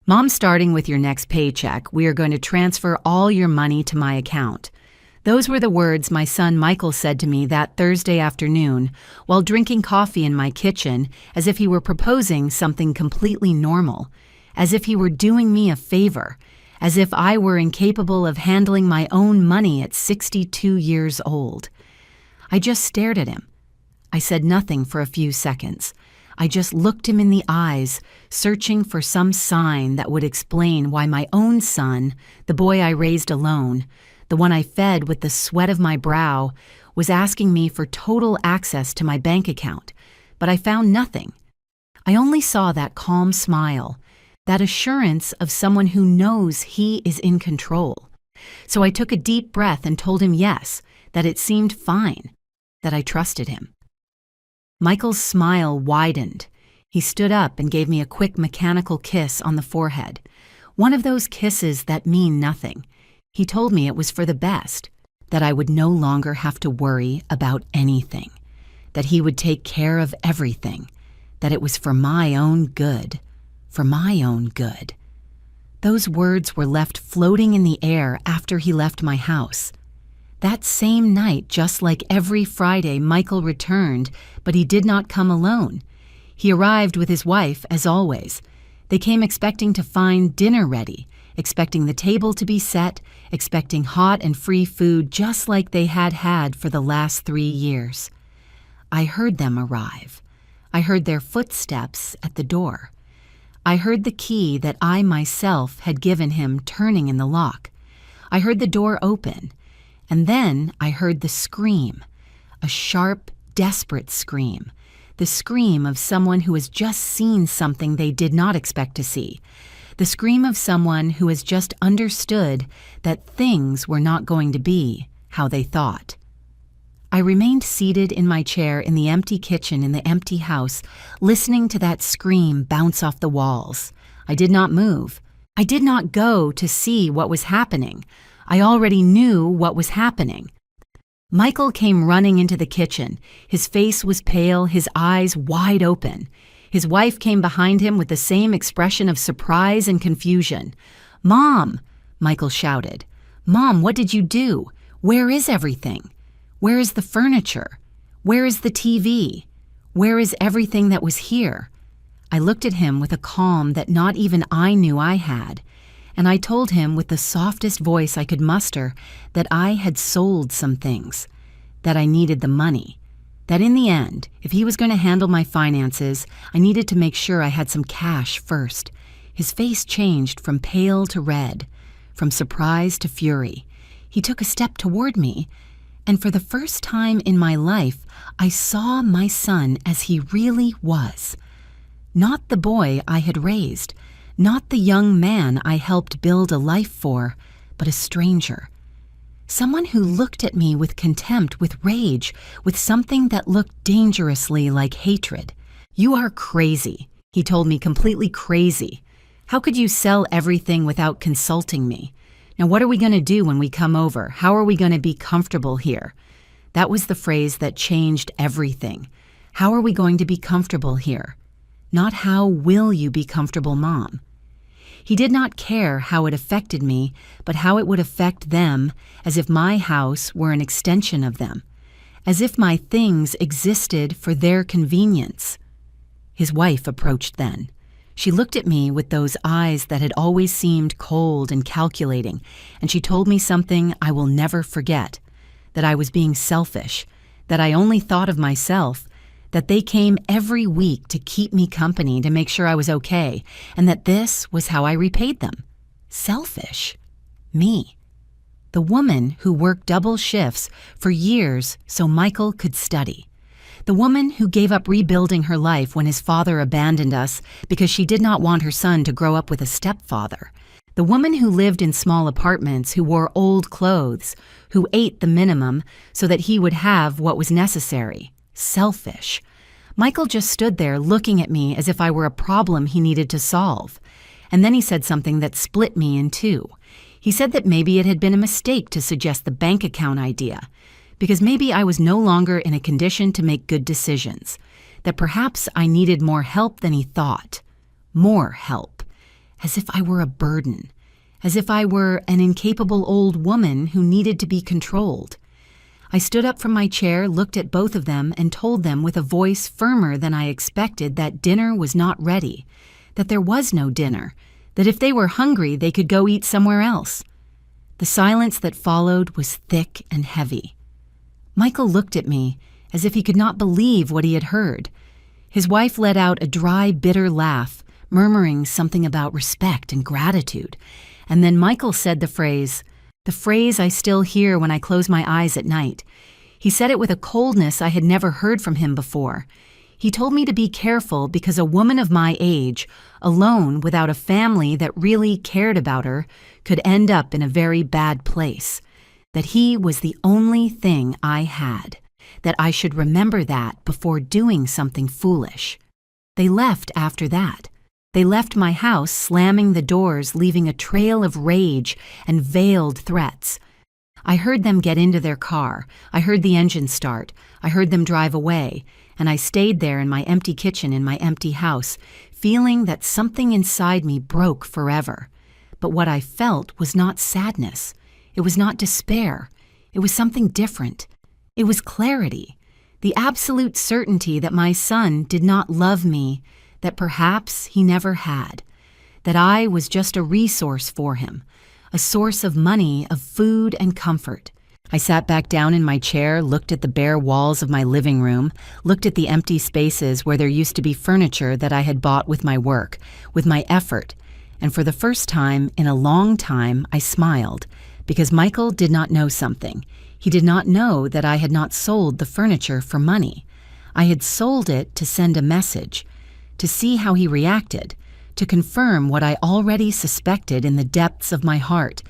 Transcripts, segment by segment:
Mom, starting with your next paycheck, we are going to transfer all your money to my account. Those were the words my son Michael said to me that Thursday afternoon while drinking coffee in my kitchen, as if he were proposing something completely normal, as if he were doing me a favor, as if I were incapable of handling my own money at 62 years old. I just stared at him. I said nothing for a few seconds. I just looked him in the eyes, searching for some sign that would explain why my own son, the boy I raised alone, the one I fed with the sweat of my brow, was asking me for total access to my bank account, but I found nothing. I only saw that calm smile, that assurance of someone who knows he is in control. So I took a deep breath and told him yes, that it seemed fine, that I trusted him. Michael's smile widened. He stood up and gave me a quick mechanical kiss on the forehead, one of those kisses that mean nothing. He told me it was for the best, that I would no longer have to worry about anything, that he would take care of everything, that it was for my own good, for my own good. Those words were left floating in the air after he left my house. That same night, just like every Friday, Michael returned, but he did not come alone. He arrived with his wife, as always. They came expecting to find dinner ready, expecting the table to be set, expecting hot and free food just like they had had for the last 3 years. I heard them arrive. I heard their footsteps at the door. I heard the key that I myself had given him turning in the lock. I heard the door open. And then I heard the scream, a sharp, desperate scream, the scream of someone who has just seen something they did not expect to see, the scream of someone who has just understood that things were not going to be how they thought. I remained seated in my chair in the empty kitchen in the empty house, listening to that scream bounce off the walls. I did not move. I did not go to see what was happening. I already knew what was happening. Michael came running into the kitchen. His face was pale, his eyes wide open. His wife came behind him with the same expression of surprise and confusion. "Mom!" Michael shouted. "Mom, what did you do? Where is everything? Where is the furniture? Where is the TV? Where is everything that was here?" I looked at him with a calm that not even I knew I had. And I told him with the softest voice I could muster that I had sold some things, that I needed the money, that in the end, if he was going to handle my finances, I needed to make sure I had some cash first. His face changed from pale to red, from surprise to fury. He took a step toward me, and for the first time in my life, I saw my son as he really was. Not the boy I had raised, not the young man I helped build a life for, but a stranger. Someone who looked at me with contempt, with rage, with something that looked dangerously like hatred. "You are crazy," he told me, completely crazy. "How could you sell everything without consulting me? Now what are we going to do when we come over? How are we going to be comfortable here?" That was the phrase that changed everything. How are we going to be comfortable here? Not how will you be comfortable, Mom? He did not care how it affected me, but how it would affect them, as if my house were an extension of them, as if my things existed for their convenience. His wife approached then. She looked at me with those eyes that had always seemed cold and calculating, and she told me something I will never forget, that I was being selfish, that I only thought of myself, that they came every week to keep me company to make sure I was okay, and that this was how I repaid them. Selfish. Me. The woman who worked double shifts for years so Michael could study. The woman who gave up rebuilding her life when his father abandoned us because she did not want her son to grow up with a stepfather. The woman who lived in small apartments, who wore old clothes, who ate the minimum so that he would have what was necessary. Selfish. Michael just stood there looking at me as if I were a problem he needed to solve. And then he said something that split me in two. He said that maybe it had been a mistake to suggest the bank account idea, because maybe I was no longer in a condition to make good decisions, that perhaps I needed more help than he thought. More help. as if I were a burden, as if I were an incapable old woman who needed to be controlled. I stood up from my chair, looked at both of them, and told them with a voice firmer than I expected that dinner was not ready, that there was no dinner, that if they were hungry, they could go eat somewhere else. The silence that followed was thick and heavy. Michael looked at me as if he could not believe what he had heard. His wife let out a dry, bitter laugh, murmuring something about respect and gratitude, and then Michael said the phrase I still hear when I close my eyes at night. He said it with a coldness I had never heard from him before. He told me to be careful because a woman of my age, alone without a family that really cared about her, could end up in a very bad place. That he was the only thing I had. That I should remember that before doing something foolish. They left after that. They left my house, slamming the doors, leaving a trail of rage and veiled threats. I heard them get into their car. I heard the engine start. I heard them drive away. And I stayed there in my empty kitchen in my empty house, feeling that something inside me broke forever. But what I felt was not sadness. It was not despair. It was something different. It was clarity. The absolute certainty that my son did not love me, that perhaps he never had, that I was just a resource for him, a source of money, of food and comfort. I sat back down in my chair, looked at the bare walls of my living room, looked at the empty spaces where there used to be furniture that I had bought with my work, with my effort, and for the first time in a long time I smiled, because Michael did not know something. He did not know that I had not sold the furniture for money. I had sold it to send a message, to see how he reacted, to confirm what I already suspected in the depths of my heart,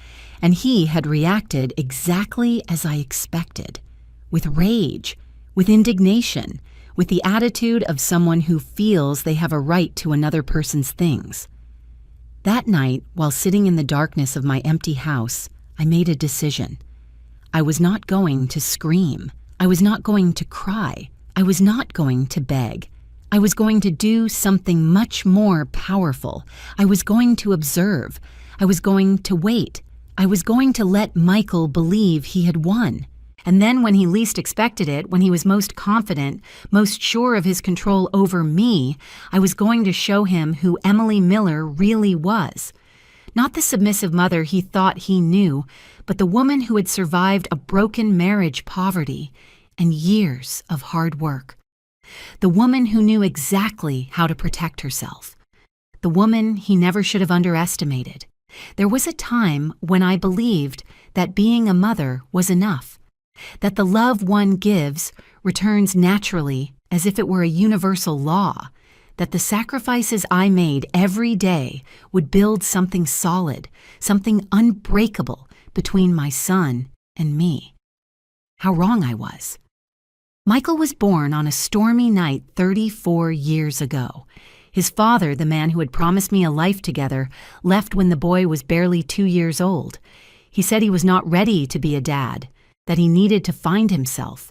and he had reacted exactly as I expected, with rage, with indignation, with the attitude of someone who feels they have a right to another person's things. That night, while sitting in the darkness of my empty house, I made a decision. I was not going to scream. I was not going to cry. I was not going to beg. I was going to do something much more powerful. I was going to observe. I was going to wait. I was going to let Michael believe he had won. And then when he least expected it, when he was most confident, most sure of his control over me, I was going to show him who Emily Miller really was. Not the submissive mother he thought he knew, but the woman who had survived a broken marriage, poverty, and years of hard work. The woman who knew exactly how to protect herself. The woman he never should have underestimated. There was a time when I believed that being a mother was enough, that the love one gives returns naturally as if it were a universal law, that the sacrifices I made every day would build something solid, something unbreakable between my son and me. How wrong I was. Michael was born on a stormy night 34 years ago. His father, the man who had promised me a life together, left when the boy was barely 2 years old. He said he was not ready to be a dad, that he needed to find himself,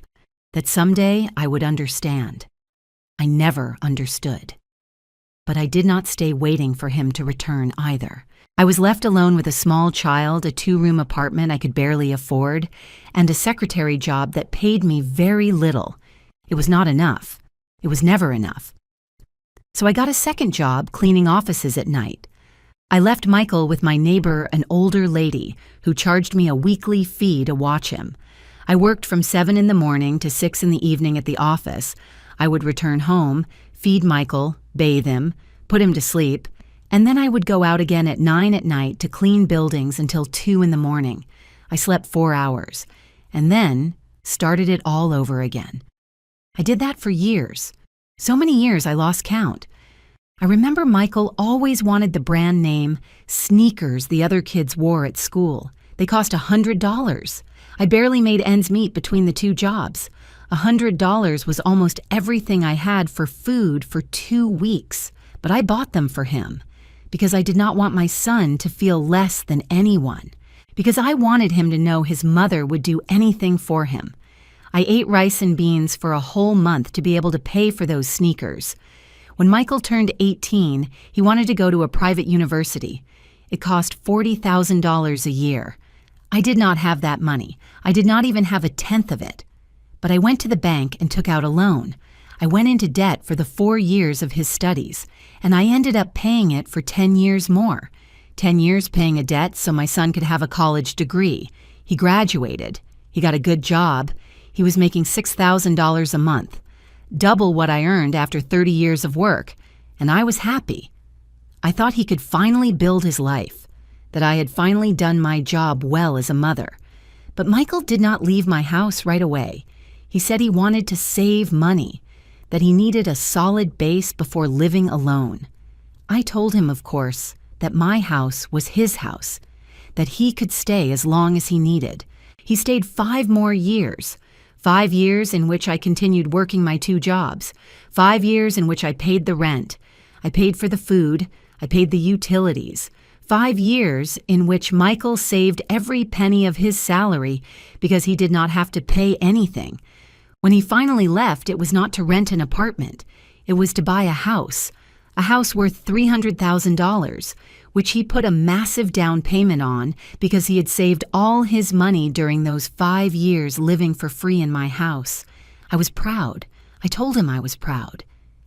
that someday I would understand. I never understood. But I did not stay waiting for him to return either. I was left alone with a small child, a 2-room apartment I could barely afford, and a secretary job that paid me very little. It was not enough. It was never enough. So I got a second job cleaning offices at night. I left Michael with my neighbor, an older lady, who charged me a weekly fee to watch him. I worked from 7 in the morning to 6 in the evening at the office. I would return home, feed Michael, bathe him, put him to sleep, and then I would go out again at 9 at night to clean buildings until 2 in the morning. I slept 4 hours, and then started it all over again. I did that for years. So many years I lost count. I remember Michael always wanted the brand name sneakers the other kids wore at school. They cost $100. I barely made ends meet between the 2 jobs. $100 was almost everything I had for food for 2 weeks, but I bought them for him because I did not want my son to feel less than anyone, because I wanted him to know his mother would do anything for him. I ate rice and beans for a whole month to be able to pay for those sneakers. When Michael turned 18, he wanted to go to a private university. It cost $40,000 a year. I did not have that money. I did not even have a tenth of it. But I went to the bank and took out a loan. I went into debt for the 4 years of his studies, and I ended up paying it for 10 years more. 10 years paying a debt so my son could have a college degree. He graduated. He got a good job. He was making $6,000 a month, double what I earned after 30 years of work, and I was happy. I thought he could finally build his life, that I had finally done my job well as a mother. But Michael did not leave my house right away. He said he wanted to save money, that he needed a solid base before living alone. I told him, of course, that my house was his house, that he could stay as long as he needed. He stayed 5 more years, 5 years in which I continued working my 2 jobs, 5 years in which I paid the rent, I paid for the food, I paid the utilities, 5 years in which Michael saved every penny of his salary because he did not have to pay anything. When he finally left, it was not to rent an apartment. It was to buy a house worth $300,000, which he put a massive down payment on because he had saved all his money during those 5 years living for free in my house. I was proud. I told him I was proud.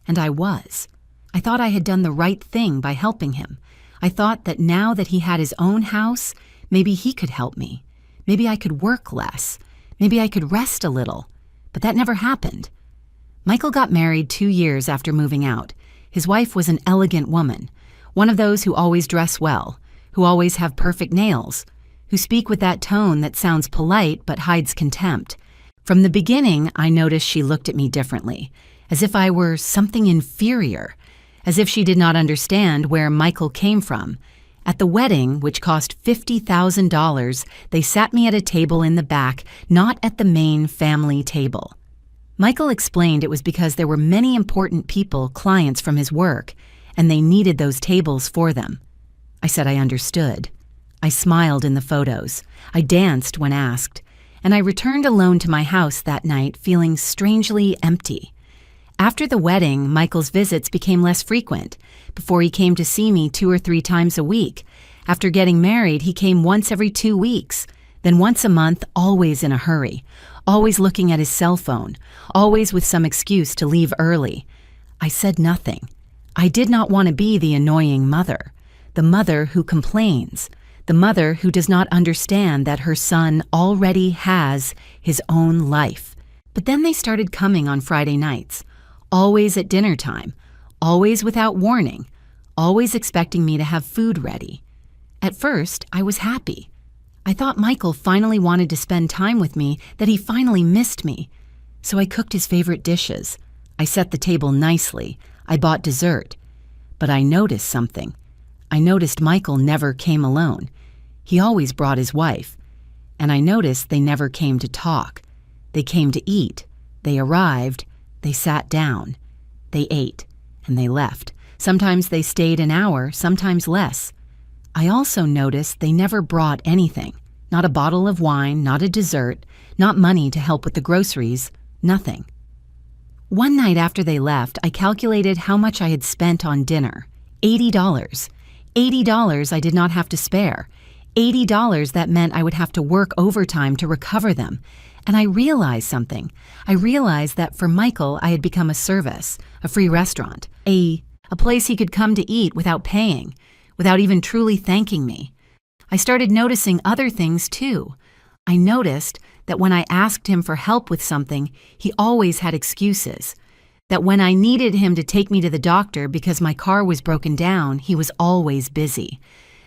And I was. I thought I had done the right thing by helping him. I thought that now that he had his own house, maybe he could help me. Maybe I could work less. Maybe I could rest a little. But that never happened. Michael got married 2 years after moving out. His wife was an elegant woman, one of those who always dress well, who always have perfect nails, who speak with that tone that sounds polite but hides contempt. From the beginning, I noticed she looked at me differently, as if I were something inferior, as if she did not understand where Michael came from. At the wedding, which cost $50,000, they sat me at a table in the back, not at the main family table. Michael explained it was because there were many important people, clients from his work, and they needed those tables for them. I said I understood. I smiled in the photos. I danced when asked, and I returned alone to my house that night feeling strangely empty. After the wedding, Michael's visits became less frequent. Before he came to see me 2 or 3 times a week. After getting married, he came once every 2 weeks, then once a month, always in a hurry, always looking at his cell phone, always with some excuse to leave early. I said nothing. I did not want to be the annoying mother, the mother who complains, the mother who does not understand that her son already has his own life. But then they started coming on Friday nights, always at dinner time, always without warning, always expecting me to have food ready. At first, I was happy. I thought Michael finally wanted to spend time with me, that he finally missed me. So I cooked his favorite dishes. I set the table nicely. I bought dessert. But I noticed something. I noticed Michael never came alone. He always brought his wife. And I noticed they never came to talk. They came to eat. They arrived. They sat down. They ate. And they left. Sometimes they stayed an hour, sometimes less. I also noticed they never brought anything. Not a bottle of wine, not a dessert, not money to help with the groceries, nothing. One night after they left, I calculated how much I had spent on dinner. $80. $80 I did not have to spare. $80 that meant I would have to work overtime to recover them. And I realized something. I realized that for Michael, I had become a service, a free restaurant, a place he could come to eat without paying, without even truly thanking me. I started noticing other things too. I noticed that when I asked him for help with something, he always had excuses. That when I needed him to take me to the doctor because my car was broken down, he was always busy.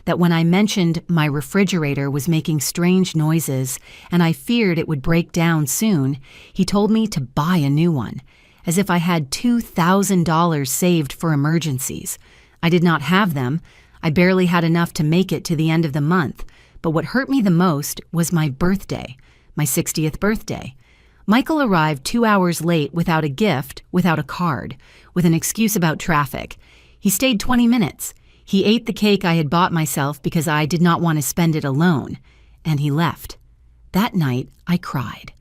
That when I mentioned my refrigerator was making strange noises and I feared it would break down soon, he told me to buy a new one, as if I had $2,000 saved for emergencies. I did not have them. I barely had enough to make it to the end of the month, but what hurt me the most was my birthday, my 60th birthday. Michael arrived 2 hours late without a gift, without a card, with an excuse about traffic. He stayed 20 minutes. He ate the cake I had bought myself because I did not want to spend it alone, and he left. That night, I cried.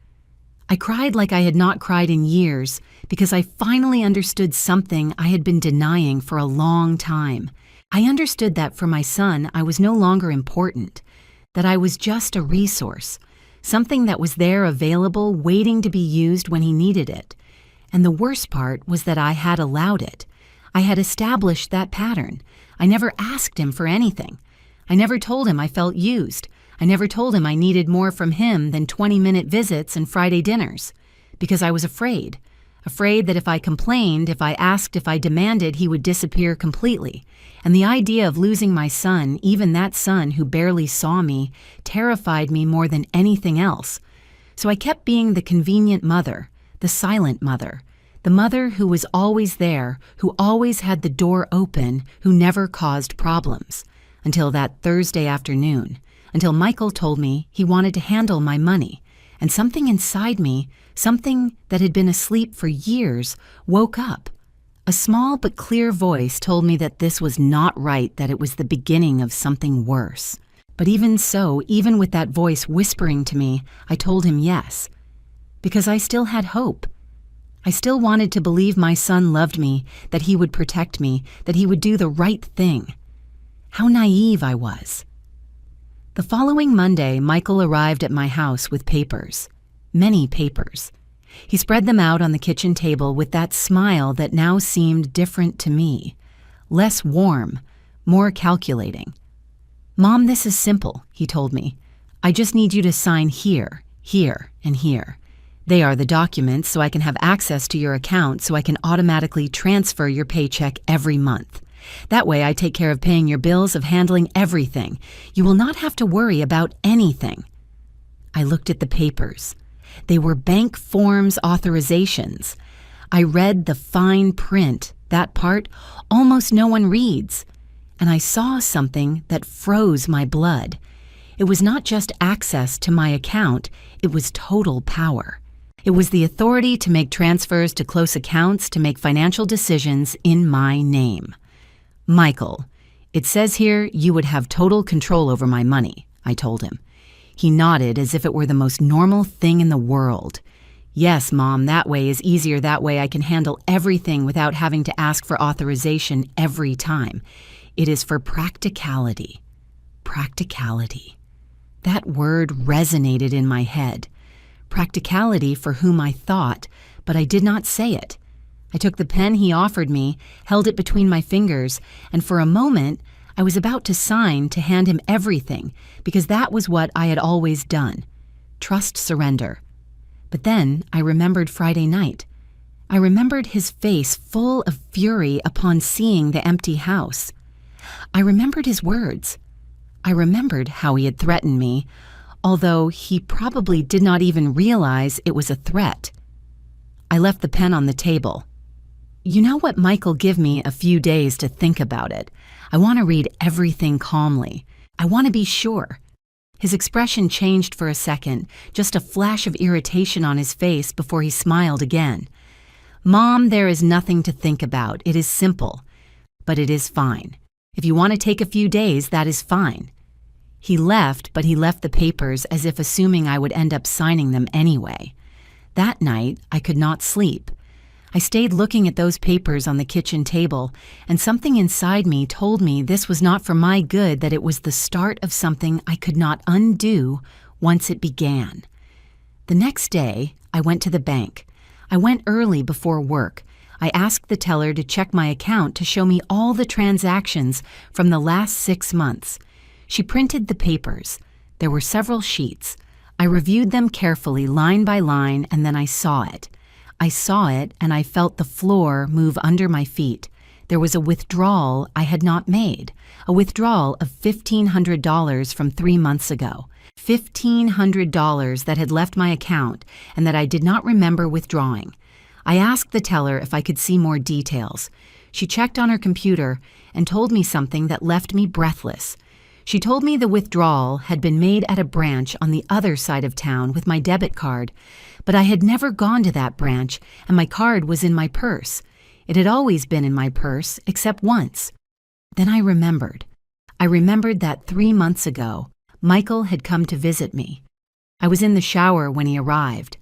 I cried like I had not cried in years because I finally understood something I had been denying for a long time. I understood that for my son, I was no longer important, that I was just a resource, something that was there available, waiting to be used when he needed it. And the worst part was that I had allowed it. I had established that pattern. I never asked him for anything. I never told him I felt used. I never told him I needed more from him than 20-minute visits and Friday dinners, because I was afraid that if I complained, if I asked, if I demanded, he would disappear completely. And the idea of losing my son, even that son who barely saw me, terrified me more than anything else. So I kept being the convenient mother, the silent mother, the mother who was always there, who always had the door open, who never caused problems, until that Thursday afternoon. Until Michael told me he wanted to handle my money, and something inside me, something that had been asleep for years, woke up. A small but clear voice told me that this was not right, that it was the beginning of something worse. But even so, even with that voice whispering to me, I told him yes, because I still had hope. I still wanted to believe my son loved me, that he would protect me, that he would do the right thing. How naive I was. The following Monday, Michael arrived at my house with papers. Many papers. He spread them out on the kitchen table with that smile that now seemed different to me. Less warm, more calculating. "Mom, this is simple," he told me. "I just need you to sign here, here, and here. They are the documents so I can have access to your account so I can automatically transfer your paycheck every month. That way I take care of paying your bills, of handling everything. You will not have to worry about anything." I looked at the papers. They were bank forms authorizations. I read the fine print, that part almost no one reads. And I saw something that froze my blood. It was not just access to my account, it was total power. It was the authority to make transfers to close accounts, to make financial decisions in my name. "Michael, it says here you would have total control over my money," I told him. He nodded as if it were the most normal thing in the world. "Yes, Mom, that way is easier. That way I can handle everything without having to ask for authorization every time. It is for practicality." Practicality. That word resonated in my head. Practicality for whom I thought, but I did not say it. I took the pen he offered me, held it between my fingers, and for a moment, I was about to sign to hand him everything, because that was what I had always done. Trust, surrender. But then I remembered Friday night. I remembered his face full of fury upon seeing the empty house. I remembered his words. I remembered how he had threatened me, although he probably did not even realize it was a threat. I left the pen on the table. "You know what, Michael, give me a few days to think about it. I want to read everything calmly. I want to be sure." His expression changed for a second, just a flash of irritation on his face before he smiled again. "Mom, there is nothing to think about. It is simple. But it is fine. If you want to take a few days, that is fine." He left, but he left the papers as if assuming I would end up signing them anyway. That night, I could not sleep. I stayed looking at those papers on the kitchen table, and something inside me told me this was not for my good, that it was the start of something I could not undo once it began. The next day, I went to the bank. I went early before work. I asked the teller to check my account to show me all the transactions from the last 6 months. She printed the papers. There were several sheets. I reviewed them carefully, line by line, and then I saw it. I saw it, and I felt the floor move under my feet. There was a withdrawal I had not made, a withdrawal of $1,500 from 3 months ago. $1,500 that had left my account and that I did not remember withdrawing. I asked the teller if I could see more details. She checked on her computer and told me something that left me breathless. She told me the withdrawal had been made at a branch on the other side of town with my debit card, but I had never gone to that branch, and my card was in my purse. It had always been in my purse, except once. Then I remembered. I remembered that 3 months ago, Michael had come to visit me. I was in the shower when he arrived.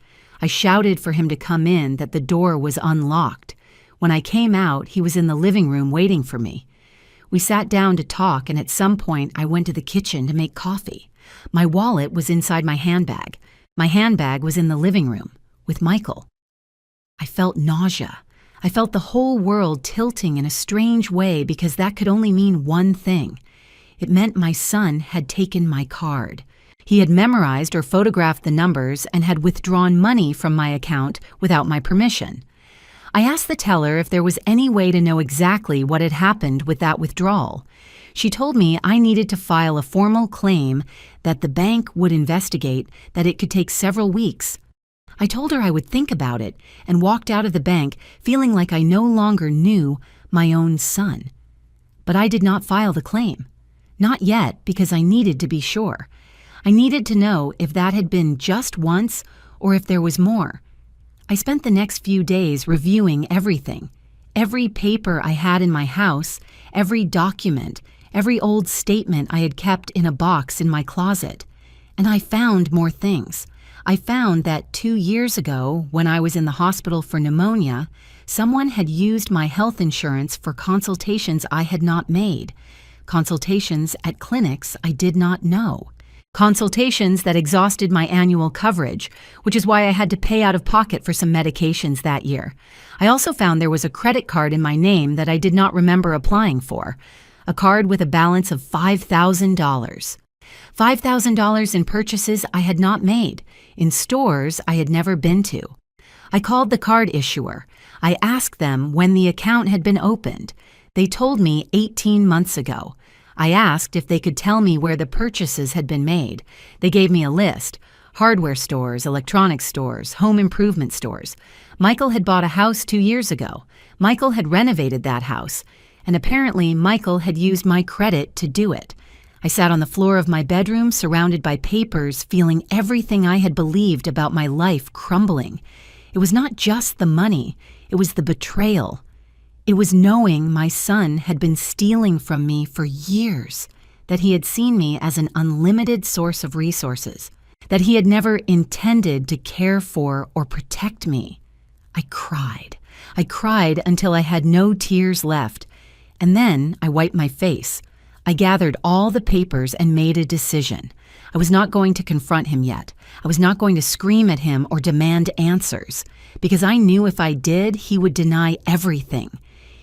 I shouted for him to come in, that the door was unlocked. When I came out, he was in the living room waiting for me. We sat down to talk, and at some point I went to the kitchen to make coffee. My wallet was inside my handbag. My handbag was in the living room with Michael. I felt nausea. I felt the whole world tilting in a strange way, because that could only mean one thing. It meant my son had taken my card. He had memorized or photographed the numbers and had withdrawn money from my account without my permission. I asked the teller if there was any way to know exactly what had happened with that withdrawal. She told me I needed to file a formal claim, that the bank would investigate, that it could take several weeks. I told her I would think about it, and walked out of the bank feeling like I no longer knew my own son. But I did not file the claim. Not yet, because I needed to be sure. I needed to know if that had been just once or if there was more. I spent the next few days reviewing everything. Every paper I had in my house, every document, every old statement I had kept in a box in my closet. And I found more things. I found that 2 years ago, when I was in the hospital for pneumonia, someone had used my health insurance for consultations I had not made. Consultations at clinics I did not know. Consultations that exhausted my annual coverage, which is why I had to pay out of pocket for some medications that year. I also found there was a credit card in my name that I did not remember applying for, a card with a balance of $5,000. $5,000 in purchases I had not made, in stores I had never been to. I called the card issuer. I asked them when the account had been opened. They told me 18 months ago. I asked if they could tell me where the purchases had been made. They gave me a list: hardware stores, electronics stores, home improvement stores. Michael had bought a house 2 years ago. Michael had renovated that house, and apparently Michael had used my credit to do it. I sat on the floor of my bedroom, surrounded by papers, feeling everything I had believed about my life crumbling. It was not just the money, it was the betrayal. It was knowing my son had been stealing from me for years, that he had seen me as an unlimited source of resources, that he had never intended to care for or protect me. I cried. I cried until I had no tears left, and then I wiped my face. I gathered all the papers and made a decision. I was not going to confront him yet. I was not going to scream at him or demand answers, because I knew if I did, he would deny everything.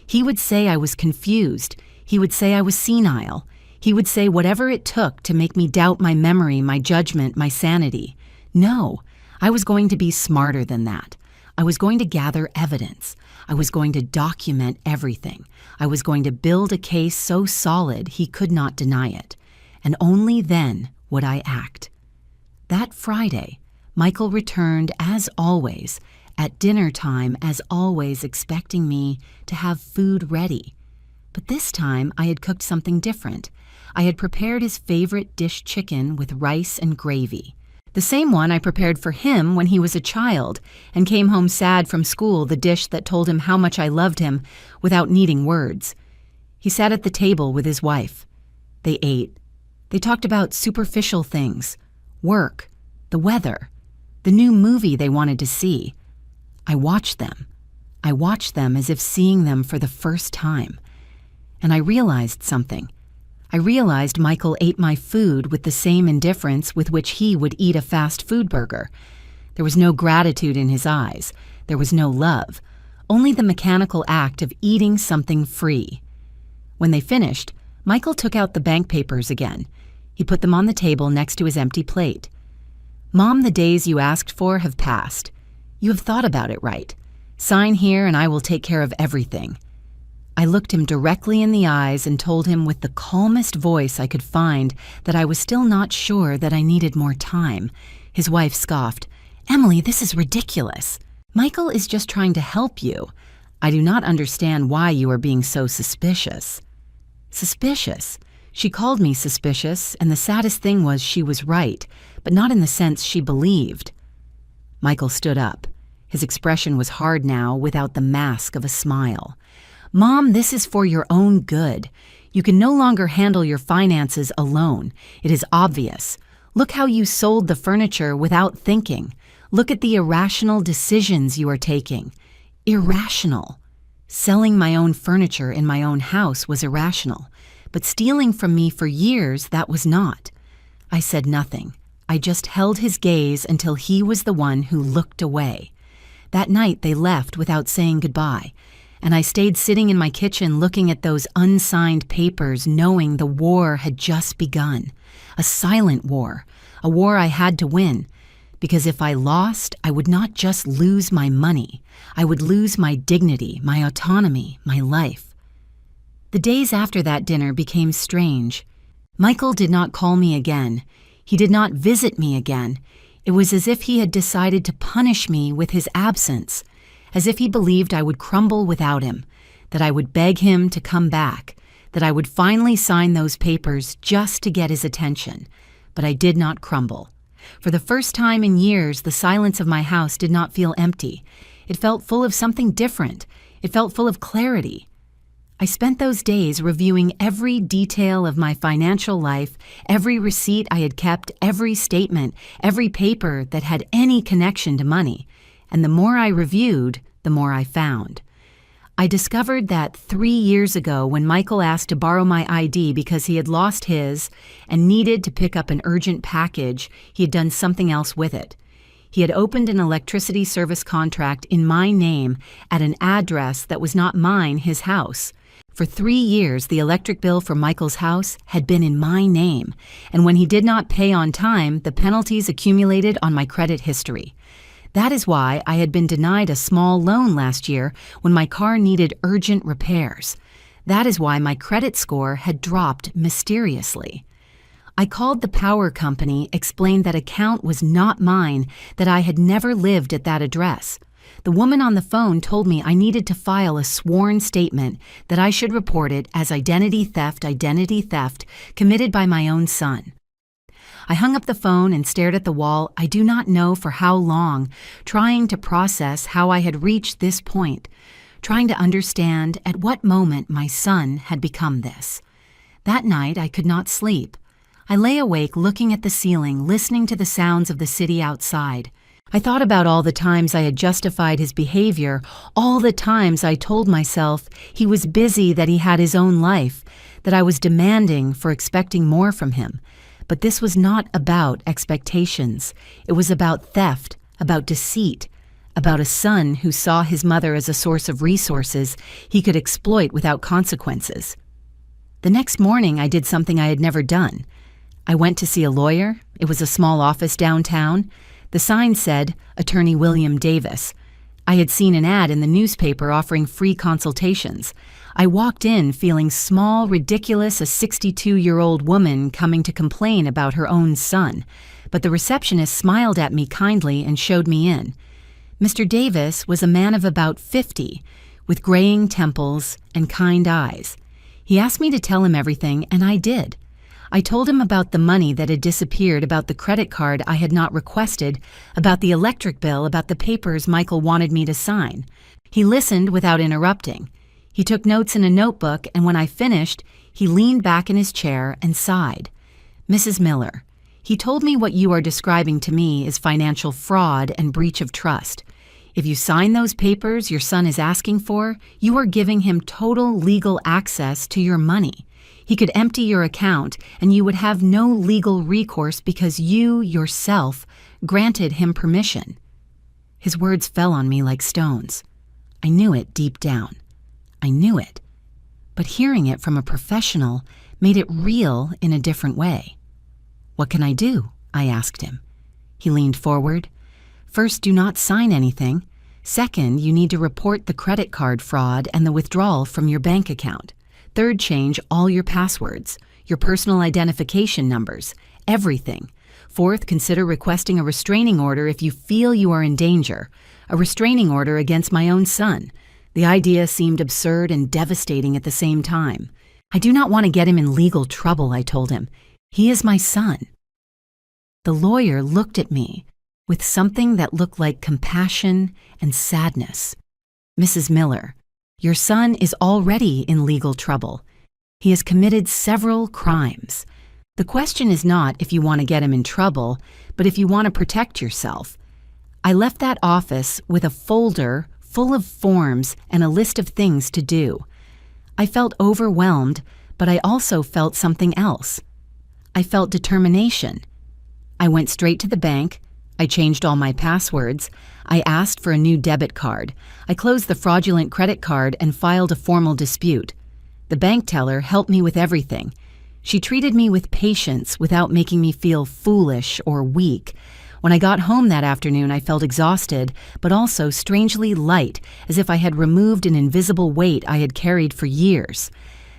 He would say I was confused. He would say I was senile. He would say whatever it took to make me doubt my memory, my judgment, my sanity. No, I was going to be smarter than that. I was going to gather evidence. I was going to document everything. I was going to build a case so solid he could not deny it. And only then would I act. That Friday, Michael returned as always, at dinner time as always, expecting me to have food ready. But this time I had cooked something different. I had prepared his favorite dish chicken with rice and gravy. The same one I prepared for him when he was a child and came home sad from school, the dish that told him how much I loved him without needing words. He sat at the table with his wife. They ate. They talked about superficial things, work, the weather, the new movie they wanted to see. I watched them. I watched them as if seeing them for the first time. And I realized something. I realized Michael ate my food with the same indifference with which he would eat a fast food burger. There was no gratitude in his eyes. There was no love. Only the mechanical act of eating something free. When they finished, Michael took out the bank papers again. He put them on the table next to his empty plate. "Mom, the days you asked for have passed. You have thought about it right. Sign here and I will take care of everything." I looked him directly in the eyes and told him with the calmest voice I could find that I was still not sure, that I needed more time. His wife scoffed. "Emily, this is ridiculous. Michael is just trying to help you. I do not understand why you are being so suspicious." Suspicious? She called me suspicious, and the saddest thing was she was right, but not in the sense she believed. Michael stood up. His expression was hard now, without the mask of a smile. "Mom, this is for your own good. You can no longer handle your finances alone. It is obvious. Look how you sold the furniture without thinking. Look at the irrational decisions you are taking. Irrational. Selling my own furniture in my own house was irrational, but stealing from me for years, that was not. I said nothing. I just held his gaze until he was the one who looked away. That night they left without saying goodbye, and I stayed sitting in my kitchen looking at those unsigned papers, knowing the war had just begun. A silent war, a war I had to win, because if I lost, I would not just lose my money, I would lose my dignity, my autonomy, my life. The days after that dinner became strange. Michael did not call me again. He did not visit me again. It was as if he had decided to punish me with his absence, as if he believed I would crumble without him, that I would beg him to come back, that I would finally sign those papers just to get his attention. But I did not crumble. For the first time in years, the silence of my house did not feel empty. It felt full of something different. It felt full of clarity. I spent those days reviewing every detail of my financial life, every receipt I had kept, every statement, every paper that had any connection to money. And the more I reviewed, the more I found. I discovered that 3 years ago, when Michael asked to borrow my ID because he had lost his and needed to pick up an urgent package, he had done something else with it. He had opened an electricity service contract in my name at an address that was not mine, his house. For 3 years, the electric bill for Michael's house had been in my name, and when he did not pay on time, the penalties accumulated on my credit history. That is why I had been denied a small loan last year when my car needed urgent repairs. That is why my credit score had dropped mysteriously. I called the power company, explained that account was not mine, that I had never lived at that address. The woman on the phone told me I needed to file a sworn statement, that I should report it as identity theft committed by my own son. I hung up the phone and stared at the wall, I do not know for how long, trying to process how I had reached this point, trying to understand at what moment my son had become this. That night I could not sleep. I lay awake looking at the ceiling, listening to the sounds of the city outside. I thought about all the times I had justified his behavior, all the times I told myself he was busy, that he had his own life, that I was demanding for expecting more from him. But this was not about expectations. It was about theft, about deceit, about a son who saw his mother as a source of resources he could exploit without consequences. The next morning, I did something I had never done. I went to see a lawyer. It was a small office downtown. The sign said, Attorney William Davis. I had seen an ad in the newspaper offering free consultations. I walked in feeling small, ridiculous, a 62-year-old woman coming to complain about her own son. But the receptionist smiled at me kindly and showed me in. Mr. Davis was a man of about 50, with graying temples and kind eyes. He asked me to tell him everything, and I did. I told him about the money that had disappeared, about the credit card I had not requested, about the electric bill, about the papers Michael wanted me to sign. He listened without interrupting. He took notes in a notebook, and when I finished, he leaned back in his chair and sighed. Mrs. Miller, he told me what you are describing to me is financial fraud and breach of trust. If you sign those papers your son is asking for, you are giving him total legal access to your money. He could empty your account, and you would have no legal recourse because you, yourself, granted him permission. His words fell on me like stones. I knew it deep down. I knew it. But hearing it from a professional made it real in a different way. What can I do? I asked him. He leaned forward. First, do not sign anything. Second, you need to report the credit card fraud and the withdrawal from your bank account. Third, change all your passwords, your personal identification numbers, everything. Fourth, consider requesting a restraining order if you feel you are in danger, a restraining order against my own son. The idea seemed absurd and devastating at the same time. I do not want to get him in legal trouble, I told him. He is my son. The lawyer looked at me with something that looked like compassion and sadness. Mrs. Miller, your son is already in legal trouble. He has committed several crimes. The question is not if you want to get him in trouble, but if you want to protect yourself. I left that office with a folder full of forms and a list of things to do. I felt overwhelmed, but I also felt something else. I felt determination. I went straight to the bank. I changed all my passwords. I asked for a new debit card. I closed the fraudulent credit card and filed a formal dispute. The bank teller helped me with everything. She treated me with patience without making me feel foolish or weak. When I got home that afternoon, I felt exhausted, but also strangely light, as if I had removed an invisible weight I had carried for years.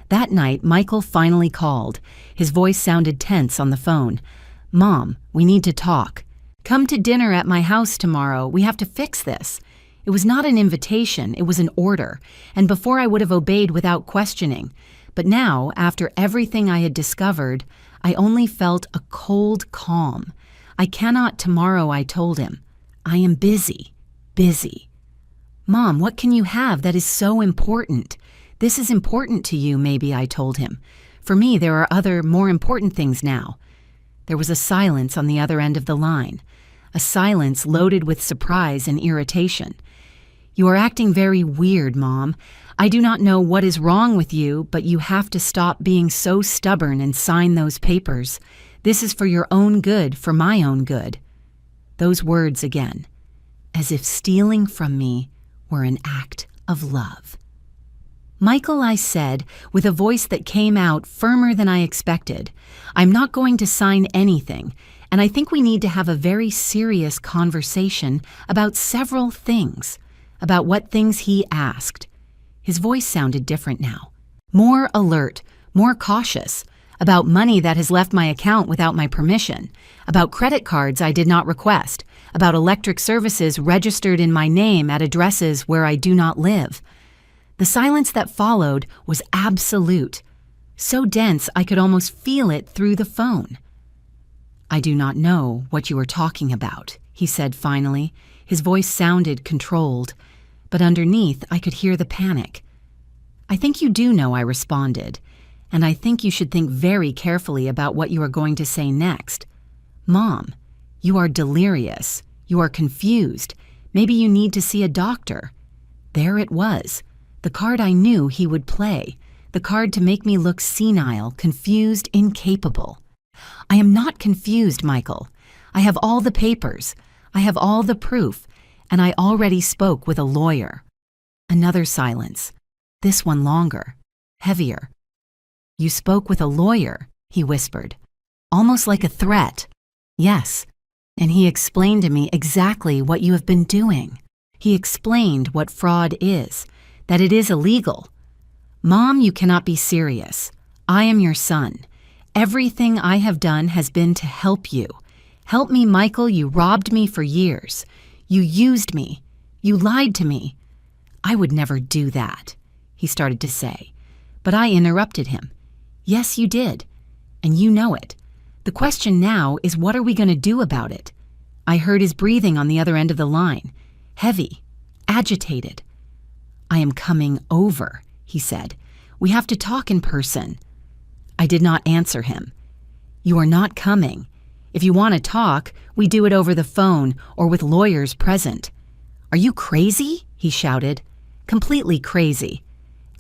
That night, Michael finally called. His voice sounded tense on the phone. "Mom, we need to talk. Come to dinner at my house tomorrow. We have to fix this." It was not an invitation, it was an order, and before I would have obeyed without questioning. But now, after everything I had discovered, I only felt a cold calm. "I cannot tomorrow," I told him. "I am busy. "Mom, what can you have that is so important? This is important to you, maybe," I told him. "For me, there are other, more important things now." There was a silence on the other end of the line, a silence loaded with surprise and irritation. "You are acting very weird, Mom. I do not know what is wrong with you, but you have to stop being so stubborn and sign those papers. This is for your own good, for my own good." Those words again, as if stealing from me were an act of love. "Michael," I said, with a voice that came out firmer than I expected, "I'm not going to sign anything, and I think we need to have a very serious conversation about several things, about what things he asked." His voice sounded different now, more alert, more cautious, about money that has left my account without my permission, about credit cards I did not request, about electric services registered in my name at addresses where I do not live. The silence that followed was absolute, so dense I could almost feel it through the phone. "I do not know what you are talking about," he said finally. His voice sounded controlled, but underneath I could hear the panic. "I think you do know," I responded, "and I think you should think very carefully about what you are going to say next. Mom, you are delirious. You are confused. Maybe you need to see a doctor." There it was, the card I knew he would play, the card to make me look senile, confused, incapable. "I am not confused, Michael. I have all the papers. I have all the proof, and I already spoke with a lawyer." Another silence, this one longer, heavier. "You spoke with a lawyer," he whispered, almost like a threat. "Yes, and he explained to me exactly what you have been doing. He explained what fraud is, that it is illegal. Mom, you cannot be serious. I am your son. Everything I have done has been to help you. Help me, Michael. You robbed me for years. You used me. You lied to me." "I would never do that," he started to say, but I interrupted him. "Yes, you did, and you know it. The question now is, what are we going to do about it?" I heard his breathing on the other end of the line, heavy, agitated. "I am coming over," he said. "We have to talk in person." I did not answer him. "You are not coming. If you want to talk, we do it over the phone or with lawyers present." "Are you crazy?" he shouted. "Completely crazy.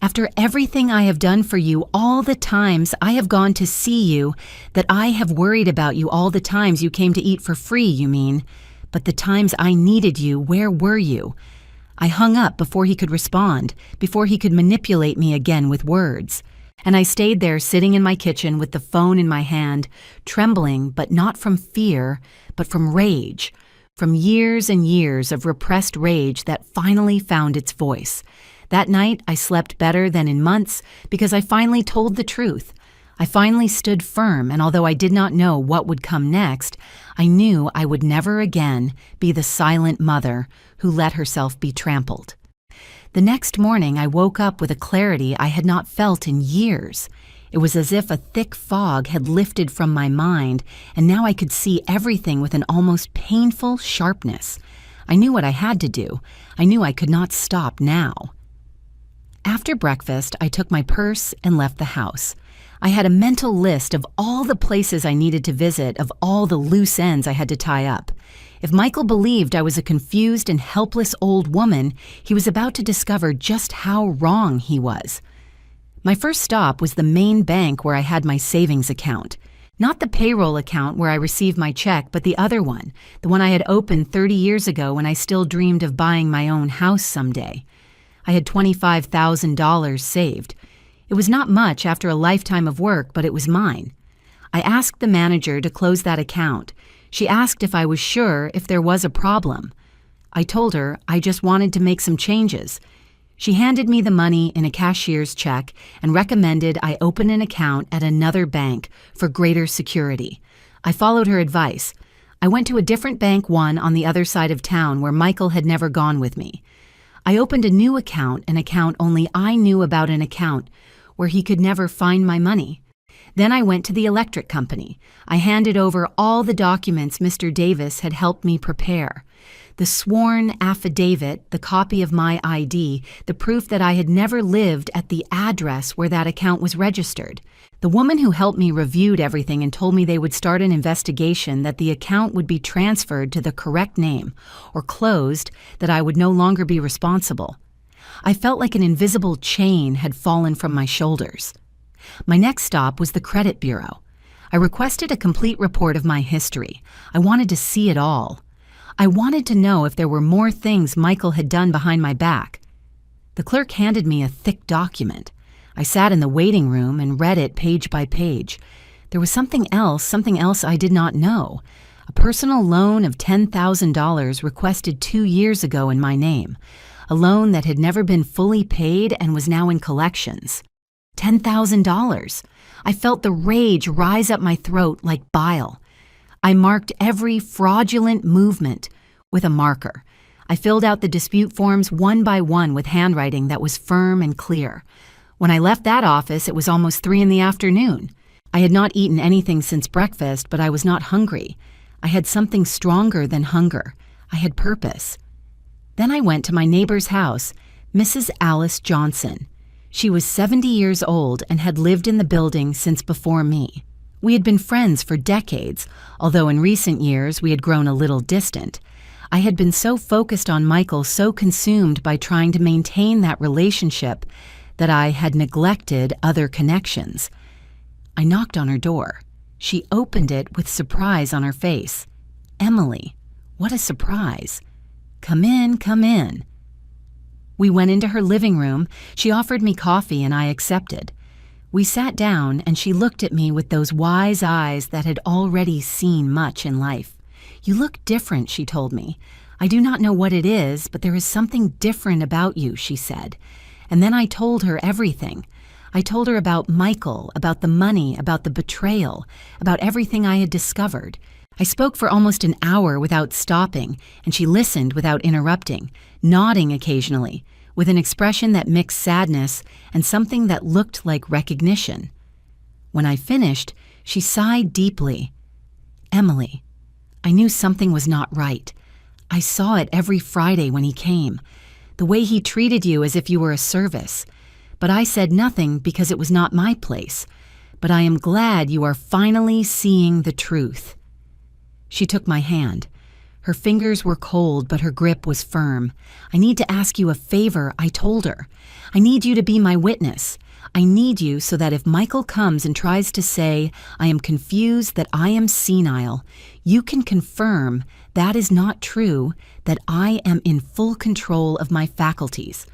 After everything I have done for you, all the times I have gone to see you, that I have worried about you, all the times you came to eat for free, you mean. But the times I needed you, where were you?" I hung up before he could respond, before he could manipulate me again with words. And I stayed there sitting in my kitchen with the phone in my hand, trembling, but not from fear, but from rage, from years and years of repressed rage that finally found its voice. That night, I slept better than in months because I finally told the truth. I finally stood firm, and although I did not know what would come next, I knew I would never again be the silent mother who let herself be trampled. The next morning, I woke up with a clarity I had not felt in years. It was as if a thick fog had lifted from my mind, and now I could see everything with an almost painful sharpness. I knew what I had to do. I knew I could not stop now. After breakfast, I took my purse and left the house. I had a mental list of all the places I needed to visit, of all the loose ends I had to tie up. If Michael believed I was a confused and helpless old woman, he was about to discover just how wrong he was. My first stop was the main bank where I had my savings account. Not the payroll account where I received my check, but the other one, the one I had opened 30 years ago when I still dreamed of buying my own house someday. I had $25,000 saved. It was not much after a lifetime of work, but it was mine. I asked the manager to close that account. She asked if I was sure if there was a problem. I told her I just wanted to make some changes. She handed me the money in a cashier's check and recommended I open an account at another bank for greater security. I followed her advice. I went to a different bank, one on the other side of town where Michael had never gone with me. I opened a new account, an account only I knew about, an account where he could never find my money. Then I went to the electric company. I handed over all the documents Mr. Davis had helped me prepare. The sworn affidavit, the copy of my ID, the proof that I had never lived at the address where that account was registered. The woman who helped me reviewed everything and told me they would start an investigation, that the account would be transferred to the correct name, or closed, that I would no longer be responsible. I felt like an invisible chain had fallen from my shoulders. My next stop was the credit bureau. I requested a complete report of my history. I wanted to see it all. I wanted to know if there were more things Michael had done behind my back. The clerk handed me a thick document. I sat in the waiting room and read it page by page. There was something else I did not know. A personal loan of $10,000 requested 2 years ago in my name. A loan that had never been fully paid and was now in collections. $10,000. I felt the rage rise up my throat like bile. I marked every fraudulent movement with a marker. I filled out the dispute forms one by one with handwriting that was firm and clear. When I left that office, it was almost 3 p.m. I had not eaten anything since breakfast, but I was not hungry. I had something stronger than hunger. I had purpose. Then I went to my neighbor's house, Mrs. Alice Johnson. She was 70 years old and had lived in the building since before me. We had been friends for decades, although in recent years we had grown a little distant. I had been so focused on Michael, so consumed by trying to maintain that relationship, that I had neglected other connections. I knocked on her door. She opened it with surprise on her face. Emily, what a surprise. Come in, come in. We went into her living room. She offered me coffee and I accepted. We sat down and she looked at me with those wise eyes that had already seen much in life. You look different, she told me. I do not know what it is, but there is something different about you, she said. And then I told her everything. I told her about Michael, about the money, about the betrayal, about everything I had discovered. I spoke for almost an hour without stopping, and she listened without interrupting, nodding occasionally, with an expression that mixed sadness and something that looked like recognition. When I finished, she sighed deeply. Emily, I knew something was not right. I saw it every Friday when he came, the way he treated you as if you were a service. But I said nothing because it was not my place. But I am glad you are finally seeing the truth. She took my hand. Her fingers were cold, but her grip was firm. I need to ask you a favor, I told her. I need you to be my witness. I need you so that if Michael comes and tries to say, I am confused, that I am senile, you can confirm that is not true, that I am in full control of my faculties.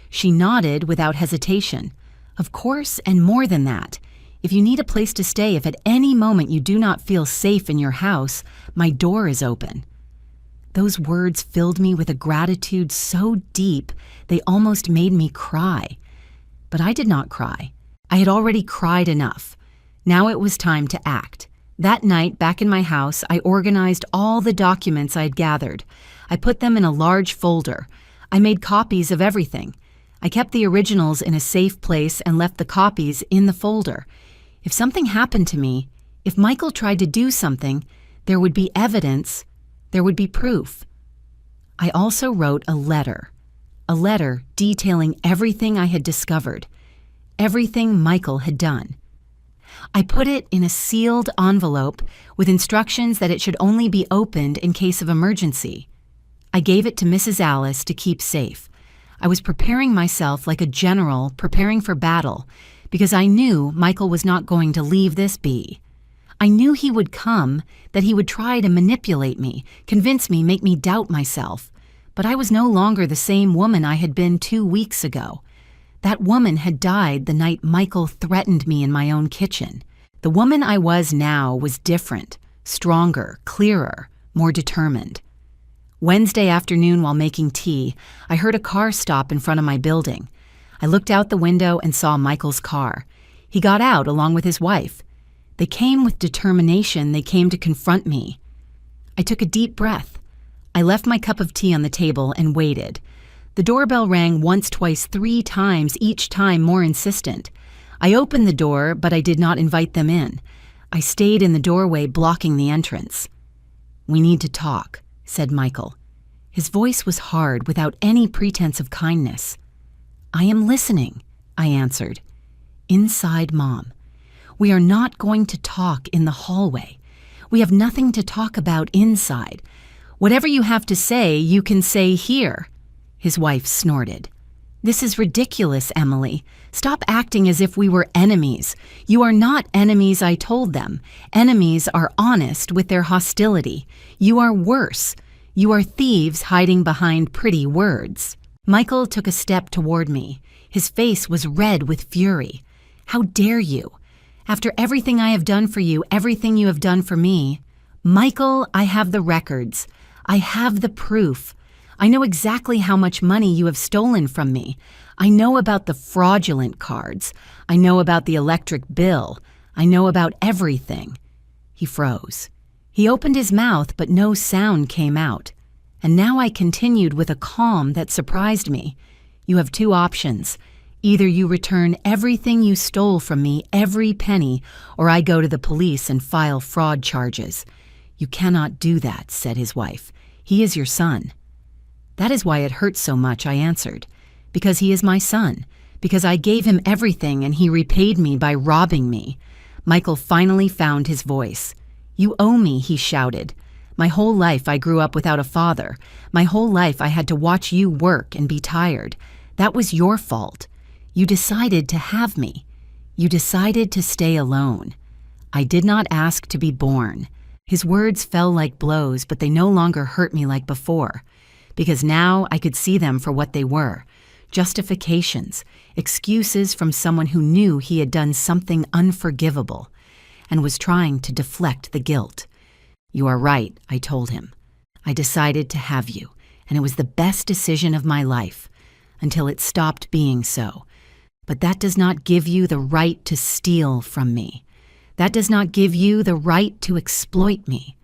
She nodded without hesitation. Of course, and more than that. If you need a place to stay, if at any moment you do not feel safe in your house, my door is open. Those words filled me with a gratitude so deep they almost made me cry. But I did not cry. I had already cried enough. Now it was time to act. That night, back in my house, I organized all the documents I had gathered. I put them in a large folder. I made copies of everything. I kept the originals in a safe place and left the copies in the folder. If something happened to me, if Michael tried to do something, there would be evidence. There would be proof. I also wrote a letter detailing everything I had discovered, everything Michael had done. I put it in a sealed envelope with instructions that it should only be opened in case of emergency. I gave it to Mrs. Alice to keep safe. I was preparing myself like a general preparing for battle because I knew Michael was not going to leave this be. I knew he would come, that he would try to manipulate me, convince me, make me doubt myself. But I was no longer the same woman I had been 2 weeks ago. That woman had died the night Michael threatened me in my own kitchen. The woman I was now was different, stronger, clearer, more determined. Wednesday afternoon while making tea, I heard a car stop in front of my building. I looked out the window and saw Michael's car. He got out along with his wife. They came with determination. They came to confront me. I took a deep breath. I left my cup of tea on the table and waited. The doorbell rang once, twice, 3 times, each time more insistent. I opened the door, but I did not invite them in. I stayed in the doorway, blocking the entrance. "We need to talk," said Michael. His voice was hard, without any pretense of kindness. "I am listening," I answered. "Inside, Mom. We are not going to talk in the hallway. We have nothing to talk about inside. Whatever you have to say, you can say here." His wife snorted. "This is ridiculous, Emily. Stop acting as if we were enemies. You are not enemies," I told them. "Enemies are honest with their hostility. You are worse. You are thieves hiding behind pretty words." Michael took a step toward me. His face was red with fury. "How dare you? After everything I have done for you, everything you have done for me." "Michael, I have the records. I have the proof. I know exactly how much money you have stolen from me. I know about the fraudulent cards. I know about the electric bill. I know about everything." He froze. He opened his mouth, but no sound came out. And now I continued with a calm that surprised me. "You have 2 options. Either you return everything you stole from me, every penny, or I go to the police and file fraud charges." "You cannot do that," said his wife. "He is your son." "That is why it hurts so much," I answered. "Because he is my son. Because I gave him everything and he repaid me by robbing me." Michael finally found his voice. "You owe me," he shouted. "My whole life I grew up without a father. My whole life I had to watch you work and be tired. That was your fault. You decided to have me. You decided to stay alone. I did not ask to be born." His words fell like blows, but they no longer hurt me like before, because now I could see them for what they were: justifications, excuses from someone who knew he had done something unforgivable and was trying to deflect the guilt. "You are right," I told him. "I decided to have you, and it was the best decision of my life, until it stopped being so. But that does not give you the right to steal from me. That does not give you the right to exploit me.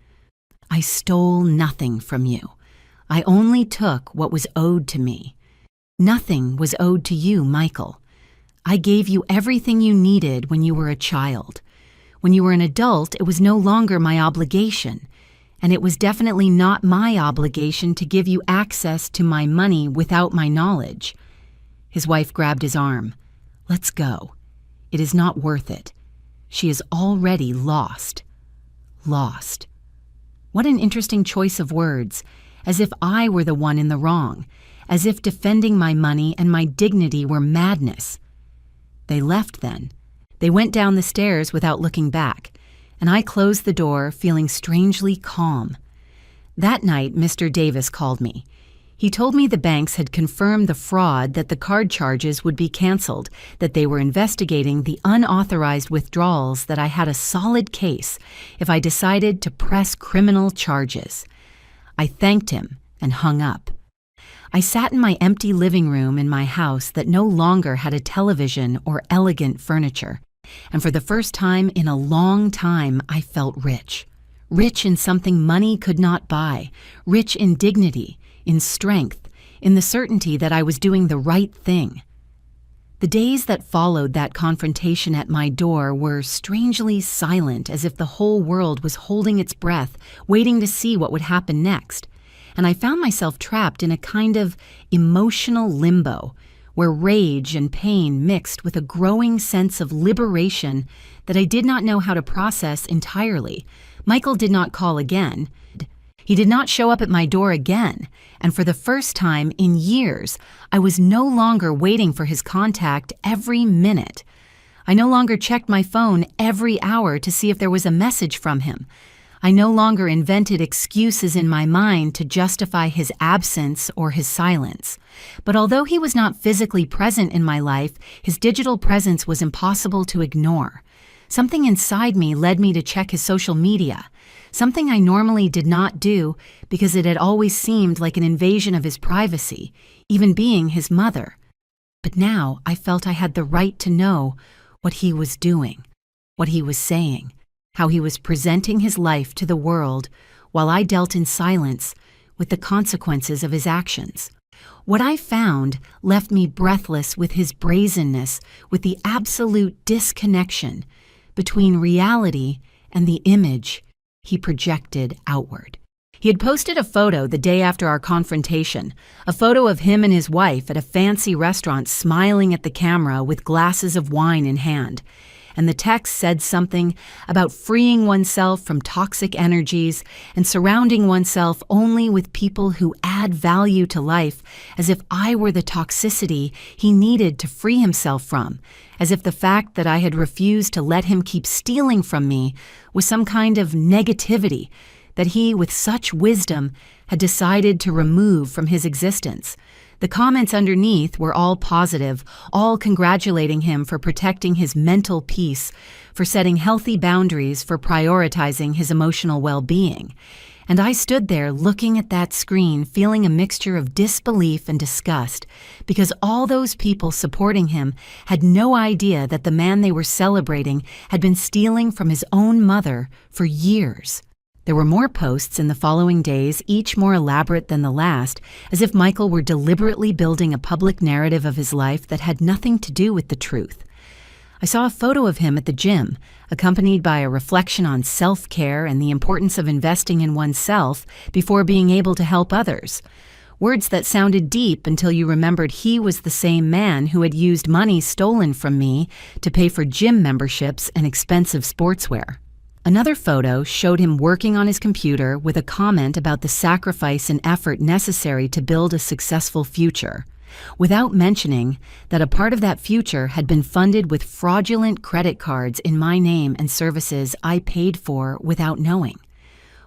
I stole nothing from you. I only took what was owed to me. Nothing was owed to you, Michael. I gave you everything you needed when you were a child. When you were an adult, it was no longer my obligation, and it was definitely not my obligation to give you access to my money without my knowledge." His wife grabbed his arm. "Let's go. It is not worth it. She is already lost." Lost. What an interesting choice of words, as if I were the one in the wrong, as if defending my money and my dignity were madness. They left then. They went down the stairs without looking back, and I closed the door, feeling strangely calm. That night, Mr. Davis called me. He told me the banks had confirmed the fraud, that the card charges would be canceled, that they were investigating the unauthorized withdrawals, that I had a solid case if I decided to press criminal charges. I thanked him and hung up. I sat in my empty living room in my house that no longer had a television or elegant furniture, and for the first time in a long time I felt rich. Rich in something money could not buy, rich in dignity, in strength, in the certainty that I was doing the right thing. The days that followed that confrontation at my door were strangely silent, as if the whole world was holding its breath, waiting to see what would happen next, and I found myself trapped in a kind of emotional limbo, where rage and pain mixed with a growing sense of liberation that I did not know how to process entirely. Michael did not call again. He did not show up at my door again, and for the first time in years, I was no longer waiting for his contact every minute. I no longer checked my phone every hour to see if there was a message from him. I no longer invented excuses in my mind to justify his absence or his silence. But although he was not physically present in my life, his digital presence was impossible to ignore. Something inside me led me to check his social media, something I normally did not do because it had always seemed like an invasion of his privacy, even being his mother. But now I felt I had the right to know what he was doing, what he was saying, how he was presenting his life to the world while I dealt in silence with the consequences of his actions. What I found left me breathless with his brazenness, with the absolute disconnection between reality and the image he projected outward. He had posted a photo the day after our confrontation, a photo of him and his wife at a fancy restaurant smiling at the camera with glasses of wine in hand. And the text said something about freeing oneself from toxic energies and surrounding oneself only with people who add value to life, as if I were the toxicity he needed to free himself from, as if the fact that I had refused to let him keep stealing from me was some kind of negativity that he, with such wisdom, had decided to remove from his existence. The comments underneath were all positive, all congratulating him for protecting his mental peace, for setting healthy boundaries, for prioritizing his emotional well-being. And I stood there looking at that screen, feeling a mixture of disbelief and disgust, because all those people supporting him had no idea that the man they were celebrating had been stealing from his own mother for years. There were more posts in the following days, each more elaborate than the last, as if Michael were deliberately building a public narrative of his life that had nothing to do with the truth. I saw a photo of him at the gym, accompanied by a reflection on self-care and the importance of investing in oneself before being able to help others. Words that sounded deep until you remembered he was the same man who had used money stolen from me to pay for gym memberships and expensive sportswear. Another photo showed him working on his computer with a comment about the sacrifice and effort necessary to build a successful future, without mentioning that a part of that future had been funded with fraudulent credit cards in my name and services I paid for without knowing.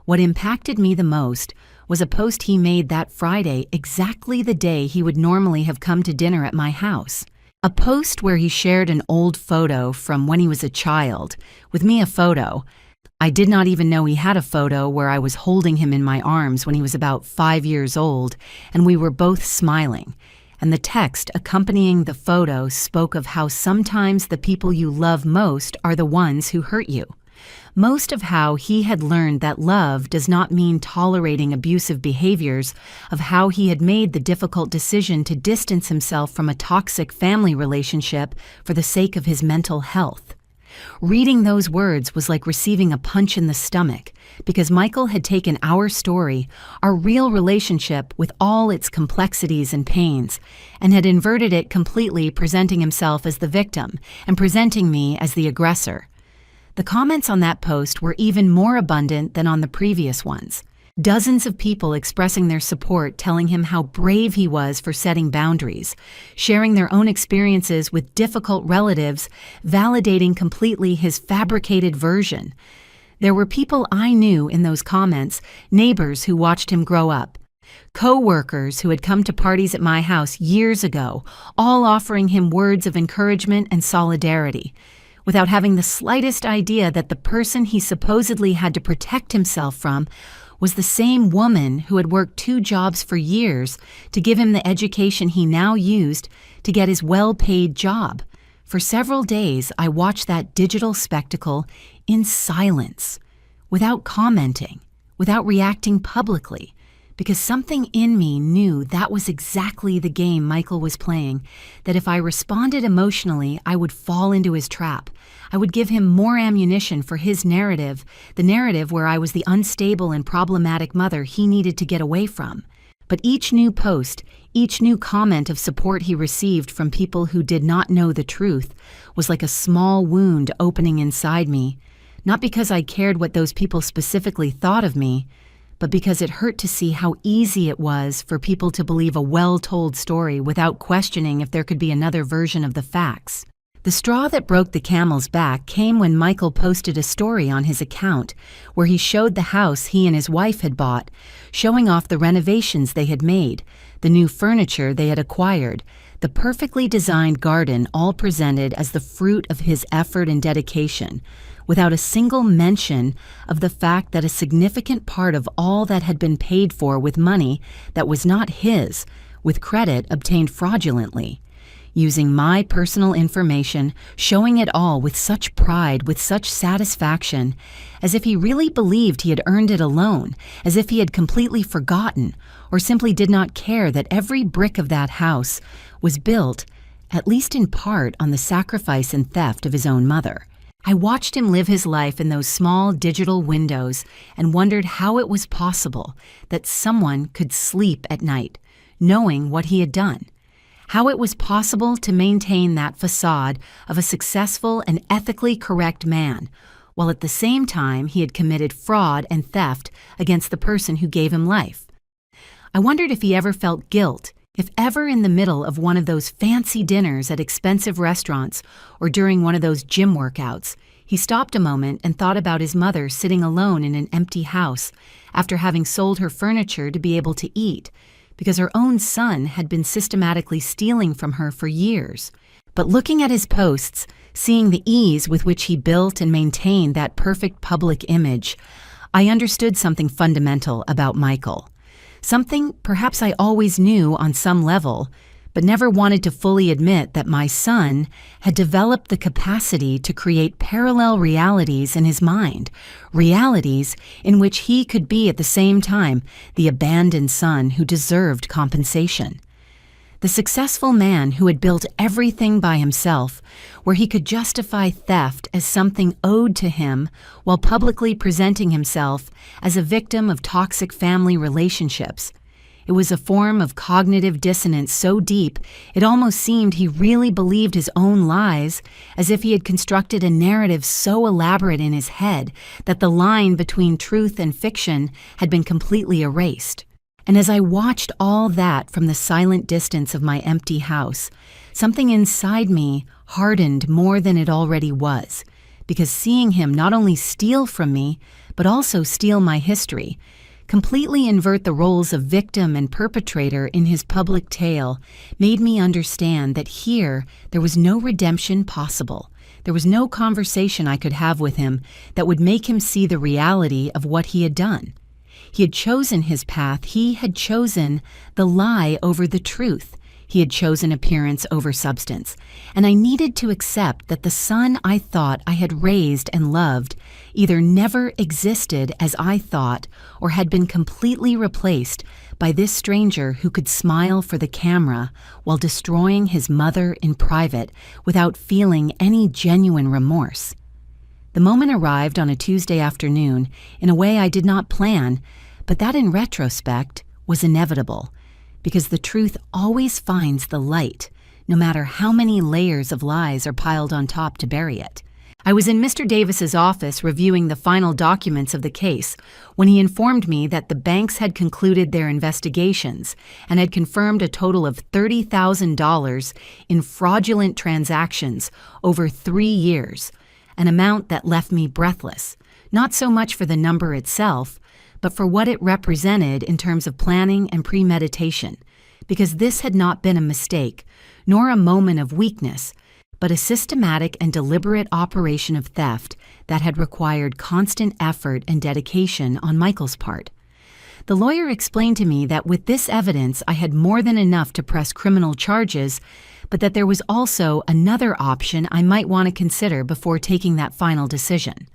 What impacted me the most was a post he made that Friday, exactly the day he would normally have come to dinner at my house. A post where he shared an old photo from when he was a child, with me a photo. I did not even know he had a photo where I was holding him in my arms when he was about 5 years old, and we were both smiling. And the text accompanying the photo spoke of how sometimes the people you love most are the ones who hurt you. Most of how he had learned that love does not mean tolerating abusive behaviors, of how he had made the difficult decision to distance himself from a toxic family relationship for the sake of his mental health. Reading those words was like receiving a punch in the stomach, because Michael had taken our story, our real relationship with all its complexities and pains, and had inverted it completely, presenting himself as the victim and presenting me as the aggressor. The comments on that post were even more abundant than on the previous ones. Dozens of people expressing their support, telling him how brave he was for setting boundaries, sharing their own experiences with difficult relatives, validating completely his fabricated version. There were people I knew in those comments, neighbors who watched him grow up, co-workers who had come to parties at my house years ago, all offering him words of encouragement and solidarity, without having the slightest idea that the person he supposedly had to protect himself from was the same woman who had worked 2 jobs for years to give him the education he now used to get his well-paid job. For several days, I watched that digital spectacle in silence, without commenting, without reacting publicly, because something in me knew that was exactly the game Michael was playing, that if I responded emotionally, I would fall into his trap. I would give him more ammunition for his narrative, the narrative where I was the unstable and problematic mother he needed to get away from. But each new post, each new comment of support he received from people who did not know the truth was like a small wound opening inside me, not because I cared what those people specifically thought of me, but because it hurt to see how easy it was for people to believe a well-told story without questioning if there could be another version of the facts. The straw that broke the camel's back came when Michael posted a story on his account where he showed the house he and his wife had bought, showing off the renovations they had made, the new furniture they had acquired, the perfectly designed garden, all presented as the fruit of his effort and dedication, without a single mention of the fact that a significant part of all that had been paid for with money that was not his, with credit obtained fraudulently. Using my personal information, showing it all with such pride, with such satisfaction, as if he really believed he had earned it alone, as if he had completely forgotten, or simply did not care that every brick of that house was built, at least in part, on the sacrifice and theft of his own mother. I watched him live his life in those small digital windows and wondered how it was possible that someone could sleep at night, knowing what he had done. How it was possible to maintain that facade of a successful and ethically correct man, while at the same time he had committed fraud and theft against the person who gave him life. I wondered if he ever felt guilt, if ever in the middle of one of those fancy dinners at expensive restaurants or during one of those gym workouts, he stopped a moment and thought about his mother sitting alone in an empty house after having sold her furniture to be able to eat, because her own son had been systematically stealing from her for years. But looking at his posts, seeing the ease with which he built and maintained that perfect public image, I understood something fundamental about Michael. Something perhaps I always knew on some level, but never wanted to fully admit that my son had developed the capacity to create parallel realities in his mind, realities in which he could be at the same time the abandoned son who deserved compensation. The successful man who had built everything by himself, where he could justify theft as something owed to him while publicly presenting himself as a victim of toxic family relationships. It was a form of cognitive dissonance so deep it almost seemed he really believed his own lies, as if he had constructed a narrative so elaborate in his head that the line between truth and fiction had been completely erased. And as I watched all that from the silent distance of my empty house, something inside me hardened more than it already was, because seeing him not only steal from me, but also steal my history, completely invert the roles of victim and perpetrator in his public tale, made me understand that here there was no redemption possible. There was no conversation I could have with him that would make him see the reality of what he had done. He had chosen his path. He had chosen the lie over the truth. He had chosen appearance over substance. And I needed to accept that the son I thought I had raised and loved either never existed as I thought or had been completely replaced by this stranger who could smile for the camera while destroying his mother in private without feeling any genuine remorse. The moment arrived on a Tuesday afternoon in a way I did not plan, but that in retrospect was inevitable, because the truth always finds the light, no matter how many layers of lies are piled on top to bury it. I was in Mr. Davis's office reviewing the final documents of the case when he informed me that the banks had concluded their investigations and had confirmed a total of $30,000 in fraudulent transactions over 3 years, an amount that left me breathless, not so much for the number itself, but for what it represented in terms of planning and premeditation, because this had not been a mistake, nor a moment of weakness, but a systematic and deliberate operation of theft that had required constant effort and dedication on Michael's part. The lawyer explained to me that with this evidence I had more than enough to press criminal charges, but that there was also another option I might want to consider before taking that final decision.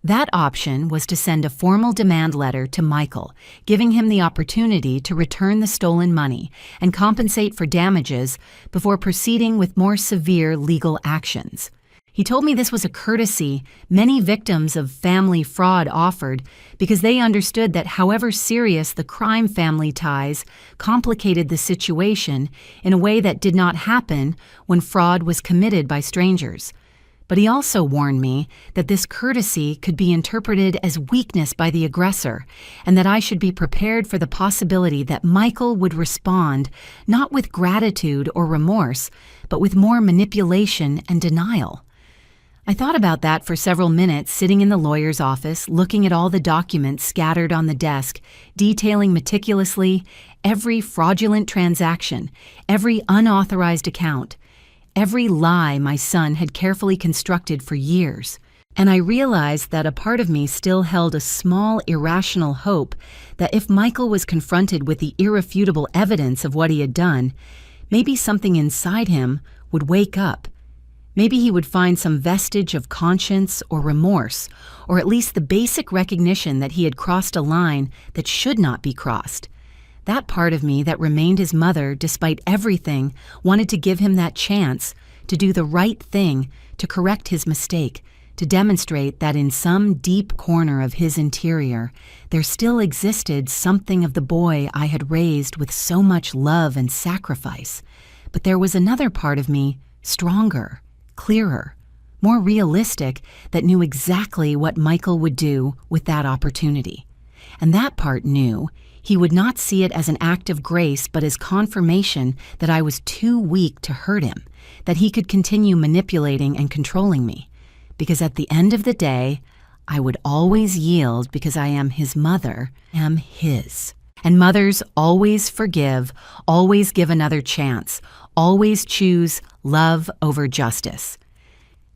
That option was to send a formal demand letter to Michael, giving him the opportunity to return the stolen money and compensate for damages before proceeding with more severe legal actions. He told me this was a courtesy many victims of family fraud offered because they understood that however serious the crime family ties complicated the situation in a way that did not happen when fraud was committed by strangers. But he also warned me that this courtesy could be interpreted as weakness by the aggressor, and that I should be prepared for the possibility that Michael would respond not with gratitude or remorse, but with more manipulation and denial. I thought about that for several minutes sitting in the lawyer's office, looking at all the documents scattered on the desk, detailing meticulously every fraudulent transaction, every unauthorized account, every lie my son had carefully constructed for years. And I realized that a part of me still held a small, irrational hope that if Michael was confronted with the irrefutable evidence of what he had done, maybe something inside him would wake up. Maybe he would find some vestige of conscience or remorse, or at least the basic recognition that he had crossed a line that should not be crossed. That part of me that remained his mother despite everything wanted to give him that chance to do the right thing, to correct his mistake, to demonstrate that in some deep corner of his interior, there still existed something of the boy I had raised with so much love and sacrifice. But there was another part of me, stronger, clearer, more realistic, that knew exactly what Michael would do with that opportunity. And that part knew he would not see it as an act of grace, but as confirmation that I was too weak to hurt him, that he could continue manipulating and controlling me. Because at the end of the day, I would always yield because I am his mother, am his. And mothers always forgive, always give another chance, always choose love over justice.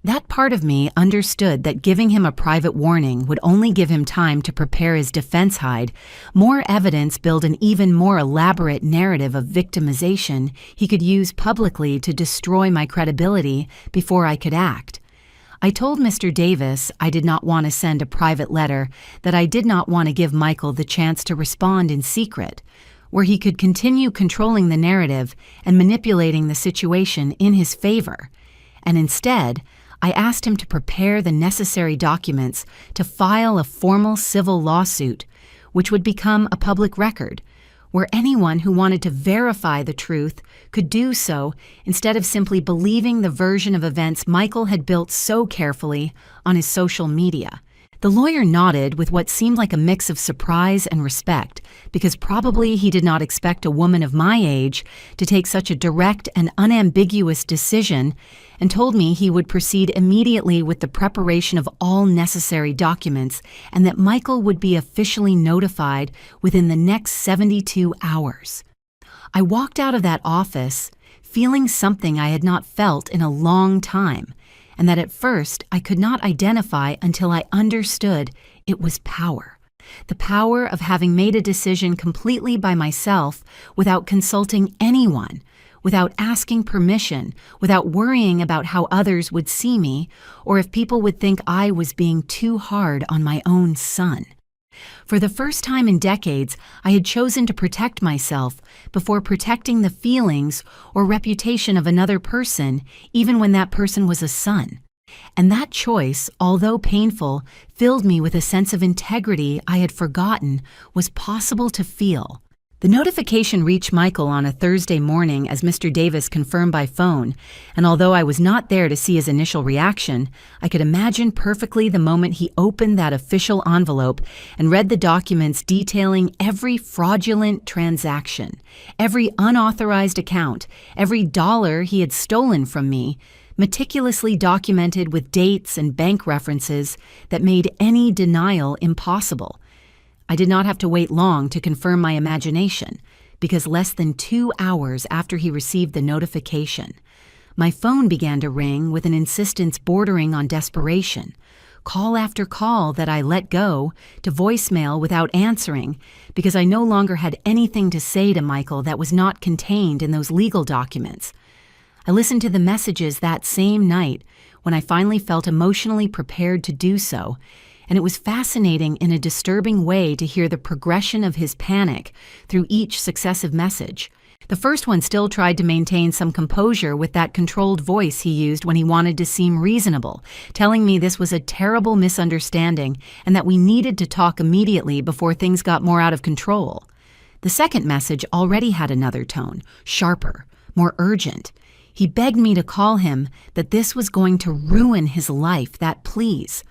That part of me understood that giving him a private warning would only give him time to prepare his defense hide, more evidence build an even more elaborate narrative of victimization he could use publicly to destroy my credibility before I could act. I told Mr. Davis I did not want to send a private letter, that I did not want to give Michael the chance to respond in secret, where he could continue controlling the narrative and manipulating the situation in his favor. And instead, I asked him to prepare the necessary documents to file a formal civil lawsuit, which would become a public record, where anyone who wanted to verify the truth could do so instead of simply believing the version of events Michael had built so carefully on his social media. The lawyer nodded with what seemed like a mix of surprise and respect, because probably he did not expect a woman of my age to take such a direct and unambiguous decision, and told me he would proceed immediately with the preparation of all necessary documents and that Michael would be officially notified within the next 72 hours. I walked out of that office feeling something I had not felt in a long time, and that at first I could not identify until I understood it was power. The power of having made a decision completely by myself without consulting anyone, without asking permission, without worrying about how others would see me, or if people would think I was being too hard on my own son. For the first time in decades, I had chosen to protect myself before protecting the feelings or reputation of another person, even when that person was a son. And that choice, although painful, filled me with a sense of integrity I had forgotten was possible to feel. The notification reached Michael on a Thursday morning as Mr. Davis confirmed by phone, and although I was not there to see his initial reaction, I could imagine perfectly the moment he opened that official envelope and read the documents detailing every fraudulent transaction, every unauthorized account, every dollar he had stolen from me, meticulously documented with dates and bank references that made any denial impossible. I did not have to wait long to confirm my imagination, because less than 2 hours after he received the notification, my phone began to ring with an insistence bordering on desperation, call after call that I let go to voicemail without answering, because I no longer had anything to say to Michael that was not contained in those legal documents. I listened to the messages that same night when I finally felt emotionally prepared to do so, and it was fascinating in a disturbing way to hear the progression of his panic through each successive message. The first one still tried to maintain some composure with that controlled voice he used when he wanted to seem reasonable, telling me this was a terrible misunderstanding and that we needed to talk immediately before things got more out of control. The second message already had another tone, sharper, more urgent. He begged me to call him, that this was going to ruin his life, that please.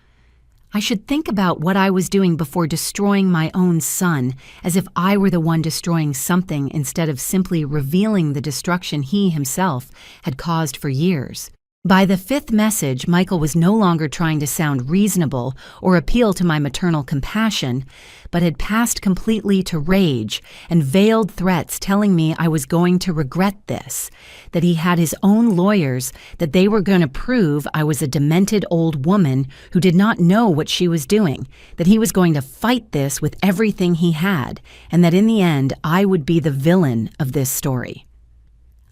I should think about what I was doing before destroying my own son, as if I were the one destroying something instead of simply revealing the destruction he himself had caused for years. By the fifth message, Michael was no longer trying to sound reasonable or appeal to my maternal compassion, but had passed completely to rage and veiled threats telling me I was going to regret this, that he had his own lawyers, that they were going to prove I was a demented old woman who did not know what she was doing, that he was going to fight this with everything he had, and that in the end I would be the villain of this story.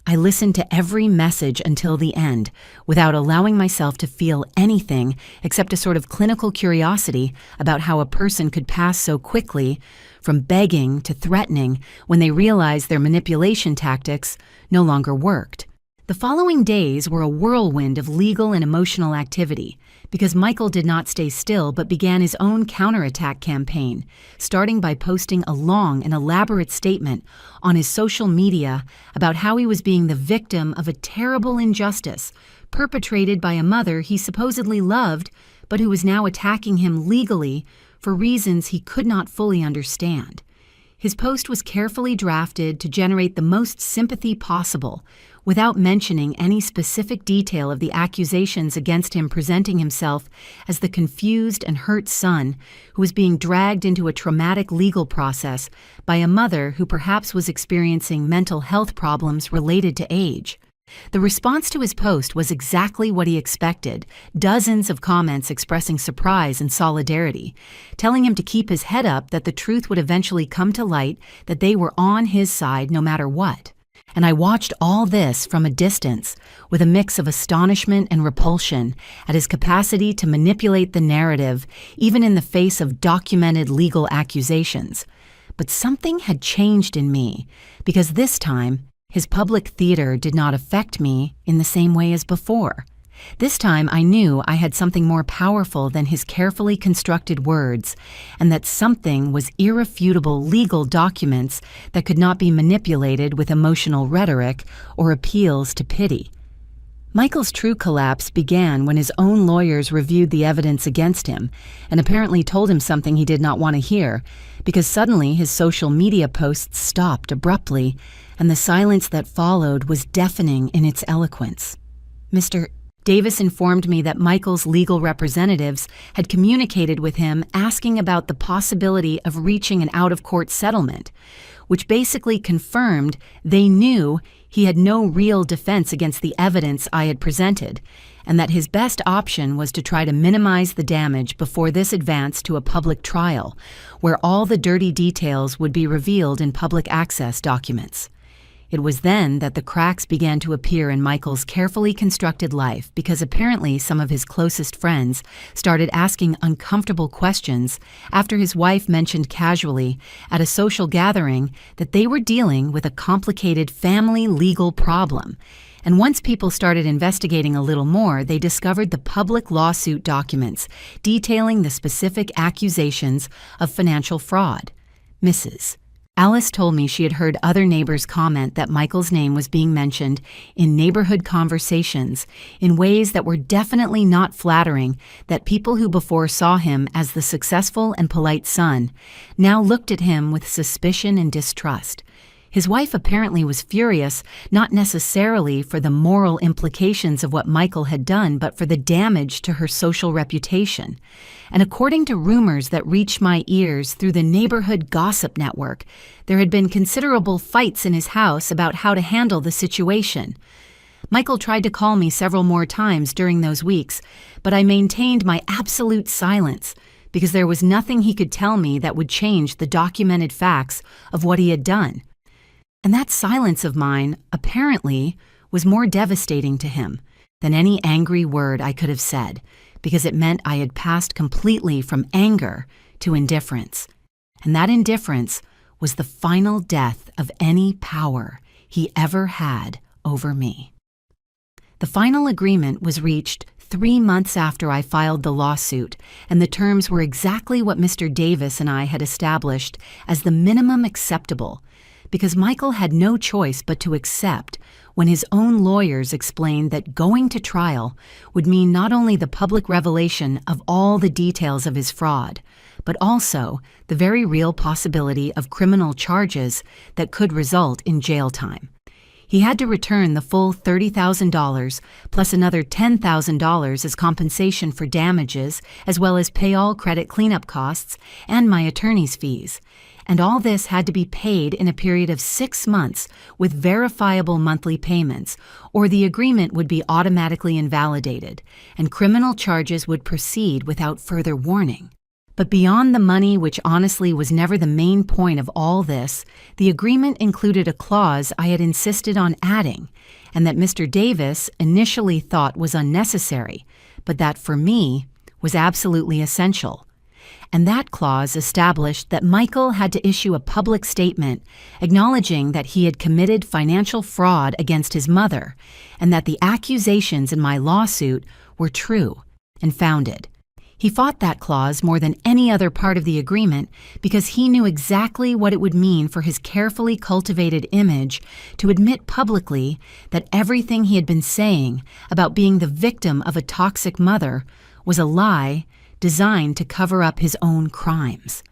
I listened to every message until the end, without allowing myself to feel anything except a sort of clinical curiosity about how a person could pass so quickly from begging to threatening when they realized their manipulation tactics no longer worked. The following days were a whirlwind of legal and emotional activity, because Michael did not stay still but began his own counterattack campaign, starting by posting a long and elaborate statement on his social media about how he was being the victim of a terrible injustice perpetrated by a mother he supposedly loved, but who was now attacking him legally for reasons he could not fully understand. His post was carefully drafted to generate the most sympathy possible, without mentioning any specific detail of the accusations against him, presenting himself as the confused and hurt son who was being dragged into a traumatic legal process by a mother who perhaps was experiencing mental health problems related to age. The response to his post was exactly what he expected, dozens of comments expressing surprise and solidarity, telling him to keep his head up, that the truth would eventually come to light, that they were on his side no matter what. And I watched all this from a distance, with a mix of astonishment and repulsion at his capacity to manipulate the narrative, even in the face of documented legal accusations. But something had changed in me, because this time, his public theater did not affect me in the same way as before. This time I knew I had something more powerful than his carefully constructed words, and that something was irrefutable legal documents that could not be manipulated with emotional rhetoric or appeals to pity. Michael's true collapse began when his own lawyers reviewed the evidence against him and apparently told him something he did not want to hear, because suddenly his social media posts stopped abruptly, and the silence that followed was deafening in its eloquence. Mr. Davis informed me that Michael's legal representatives had communicated with him asking about the possibility of reaching an out-of-court settlement, which basically confirmed they knew he had no real defense against the evidence I had presented, and that his best option was to try to minimize the damage before this advanced to a public trial, where all the dirty details would be revealed in public access documents. It was then that the cracks began to appear in Michael's carefully constructed life, because apparently some of his closest friends started asking uncomfortable questions after his wife mentioned casually at a social gathering that they were dealing with a complicated family legal problem. And once people started investigating a little more, they discovered the public lawsuit documents detailing the specific accusations of financial fraud. Mrs. Alice told me she had heard other neighbors comment that Michael's name was being mentioned in neighborhood conversations in ways that were definitely not flattering, that people who before saw him as the successful and polite son now looked at him with suspicion and distrust. His wife apparently was furious, not necessarily for the moral implications of what Michael had done, but for the damage to her social reputation. And according to rumors that reached my ears through the neighborhood gossip network, there had been considerable fights in his house about how to handle the situation. Michael tried to call me several more times during those weeks, but I maintained my absolute silence, because there was nothing he could tell me that would change the documented facts of what he had done. And that silence of mine, apparently, was more devastating to him than any angry word I could have said, because it meant I had passed completely from anger to indifference. And that indifference was the final death of any power he ever had over me. The final agreement was reached 3 months after I filed the lawsuit, and the terms were exactly what Mr. Davis and I had established as the minimum acceptable, because Michael had no choice but to accept when his own lawyers explained that going to trial would mean not only the public revelation of all the details of his fraud, but also the very real possibility of criminal charges that could result in jail time. He had to return the full $30,000 plus another $10,000 as compensation for damages, as well as pay all credit cleanup costs and my attorney's fees. And all this had to be paid in a period of 6 months with verifiable monthly payments, or the agreement would be automatically invalidated, and criminal charges would proceed without further warning. But beyond the money, which honestly was never the main point of all this, the agreement included a clause I had insisted on adding, and that Mr. Davis initially thought was unnecessary, but that for me was absolutely essential. And that clause established that Michael had to issue a public statement acknowledging that he had committed financial fraud against his mother, and that the accusations in my lawsuit were true and founded. He fought that clause more than any other part of the agreement because he knew exactly what it would mean for his carefully cultivated image to admit publicly that everything he had been saying about being the victim of a toxic mother was a lie designed to cover up his own crimes.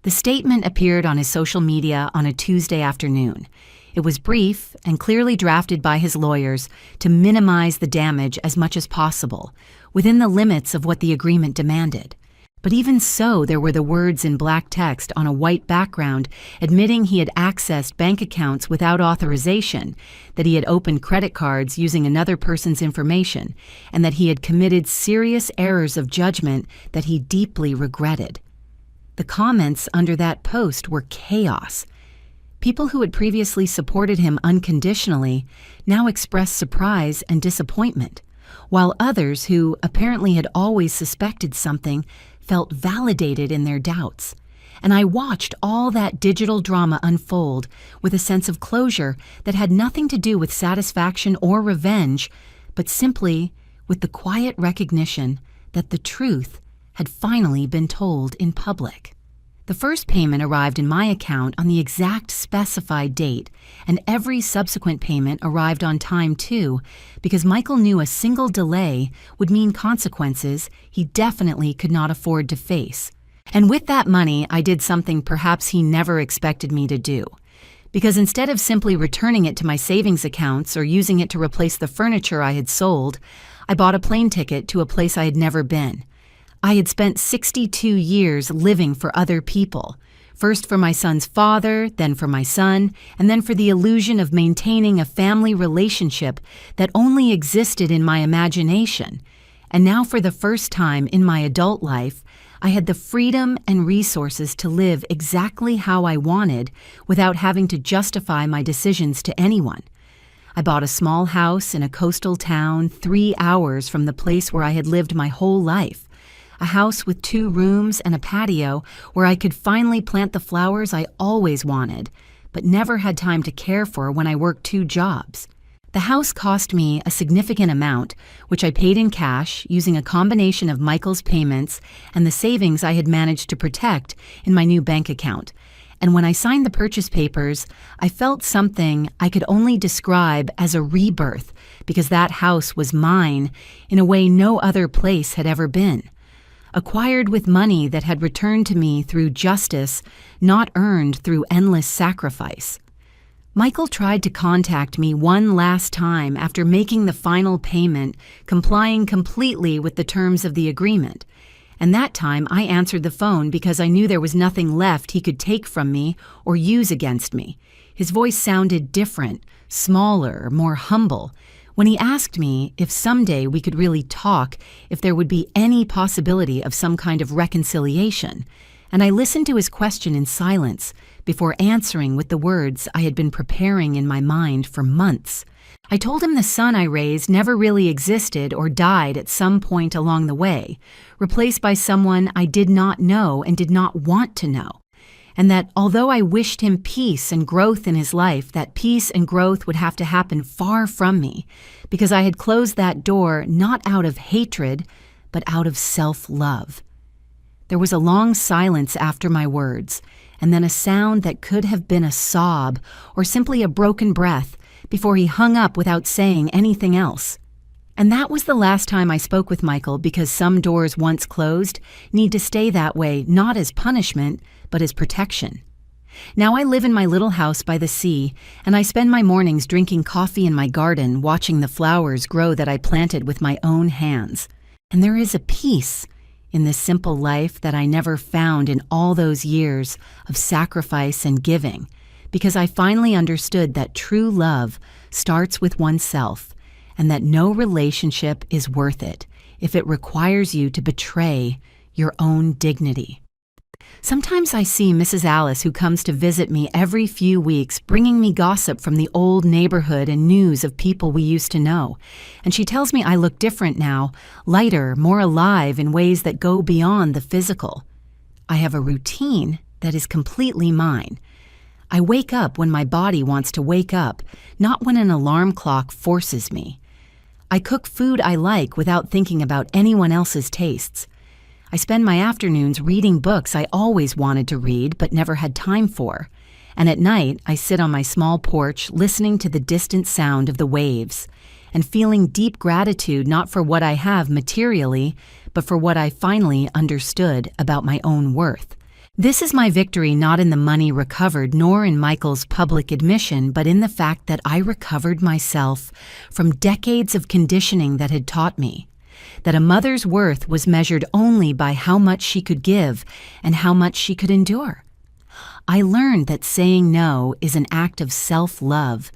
The statement appeared on his social media on a Tuesday afternoon. It was brief and clearly drafted by his lawyers to minimize the damage as much as possible, within the limits of what the agreement demanded. But even so, there were the words in black text on a white background admitting he had accessed bank accounts without authorization, that he had opened credit cards using another person's information, and that he had committed serious errors of judgment that he deeply regretted. The comments under that post were chaos. People who had previously supported him unconditionally now expressed surprise and disappointment, while others who apparently had always suspected something felt validated in their doubts. And I watched all that digital drama unfold with a sense of closure that had nothing to do with satisfaction or revenge, but simply with the quiet recognition that the truth had finally been told in public. The first payment arrived in my account on the exact specified date, and every subsequent payment arrived on time too, because Michael knew a single delay would mean consequences he definitely could not afford to face. And with that money, I did something perhaps he never expected me to do. Because instead of simply returning it to my savings accounts or using it to replace the furniture I had sold, I bought a plane ticket to a place I had never been. I had spent 62 years living for other people, first for my son's father, then for my son, and then for the illusion of maintaining a family relationship that only existed in my imagination. And now for the first time in my adult life, I had the freedom and resources to live exactly how I wanted without having to justify my decisions to anyone. I bought a small house in a coastal town 3 hours from the place where I had lived my whole life. A house with 2 rooms and a patio where I could finally plant the flowers I always wanted, but never had time to care for when I worked 2 jobs. The house cost me a significant amount, which I paid in cash using a combination of Michael's payments and the savings I had managed to protect in my new bank account. And when I signed the purchase papers, I felt something I could only describe as a rebirth, because that house was mine in a way no other place had ever been. Acquired with money that had returned to me through justice, not earned through endless sacrifice. Michael tried to contact me one last time after making the final payment, complying completely with the terms of the agreement. And that time I answered the phone because I knew there was nothing left he could take from me or use against me. His voice sounded different, smaller, more humble. When he asked me if someday we could really talk, if there would be any possibility of some kind of reconciliation, and I listened to his question in silence before answering with the words I had been preparing in my mind for months. I told him the son I raised never really existed or died at some point along the way, replaced by someone I did not know and did not want to know. and that although I wished him peace and growth in his life, that peace and growth would have to happen far from me, because I had closed that door not out of hatred, but out of self-love. There was a long silence after my words, and then a sound that could have been a sob or simply a broken breath before he hung up without saying anything else. And that was the last time I spoke with Michael, because some doors once closed need to stay that way, not as punishment, but as protection. Now I live in my little house by the sea, and I spend my mornings drinking coffee in my garden, watching the flowers grow that I planted with my own hands. And there is a peace in this simple life that I never found in all those years of sacrifice and giving, because I finally understood that true love starts with oneself, and that no relationship is worth it if it requires you to betray your own dignity. Sometimes I see Mrs. Alice, who comes to visit me every few weeks, bringing me gossip from the old neighborhood and news of people we used to know. And she tells me I look different now, lighter, more alive in ways that go beyond the physical. I have a routine that is completely mine. I wake up when my body wants to wake up, not when an alarm clock forces me. I cook food I like without thinking about anyone else's tastes. I spend my afternoons reading books I always wanted to read but never had time for. And at night, I sit on my small porch listening to the distant sound of the waves and feeling deep gratitude, not for what I have materially, but for what I finally understood about my own worth. This is my victory, not in the money recovered, nor in Michael's public admission, but in the fact that I recovered myself from decades of conditioning that had taught me that a mother's worth was measured only by how much she could give and how much she could endure. I learned that saying no is an act of self-love,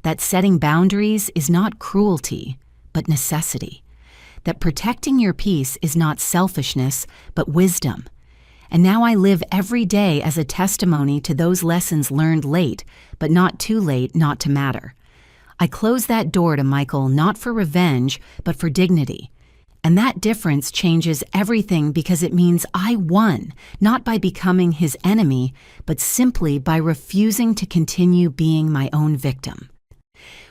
that setting boundaries is not cruelty, but necessity, that protecting your peace is not selfishness, but wisdom. And now I live every day as a testimony to those lessons learned late, but not too late not to matter. I close that door to Michael not for revenge, but for dignity. And that difference changes everything, because it means I won, not by becoming his enemy, but simply by refusing to continue being my own victim.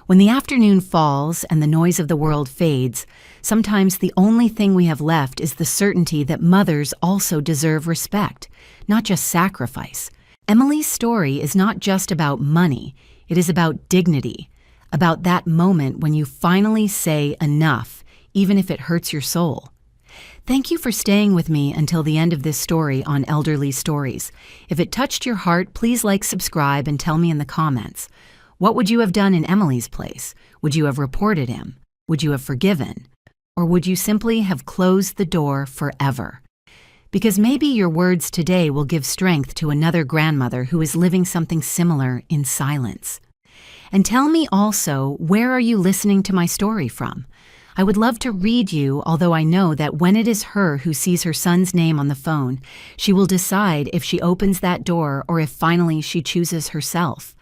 When the afternoon falls and the noise of the world fades, sometimes the only thing we have left is the certainty that mothers also deserve respect, not just sacrifice. Emily's story is not just about money, it is about dignity, about that moment when you finally say enough, even if it hurts your soul. Thank you for staying with me until the end of this story on Elderly Stories. If it touched your heart, please like, subscribe, and tell me in the comments. What would you have done in Emily's place? Would you have reported him? Would you have forgiven? Or would you simply have closed the door forever? Because maybe your words today will give strength to another grandmother who is living something similar in silence. And tell me also, where are you listening to my story from? I would love to read you, although I know that when it is her who sees her son's name on the phone, she will decide if she opens that door or if finally she chooses herself.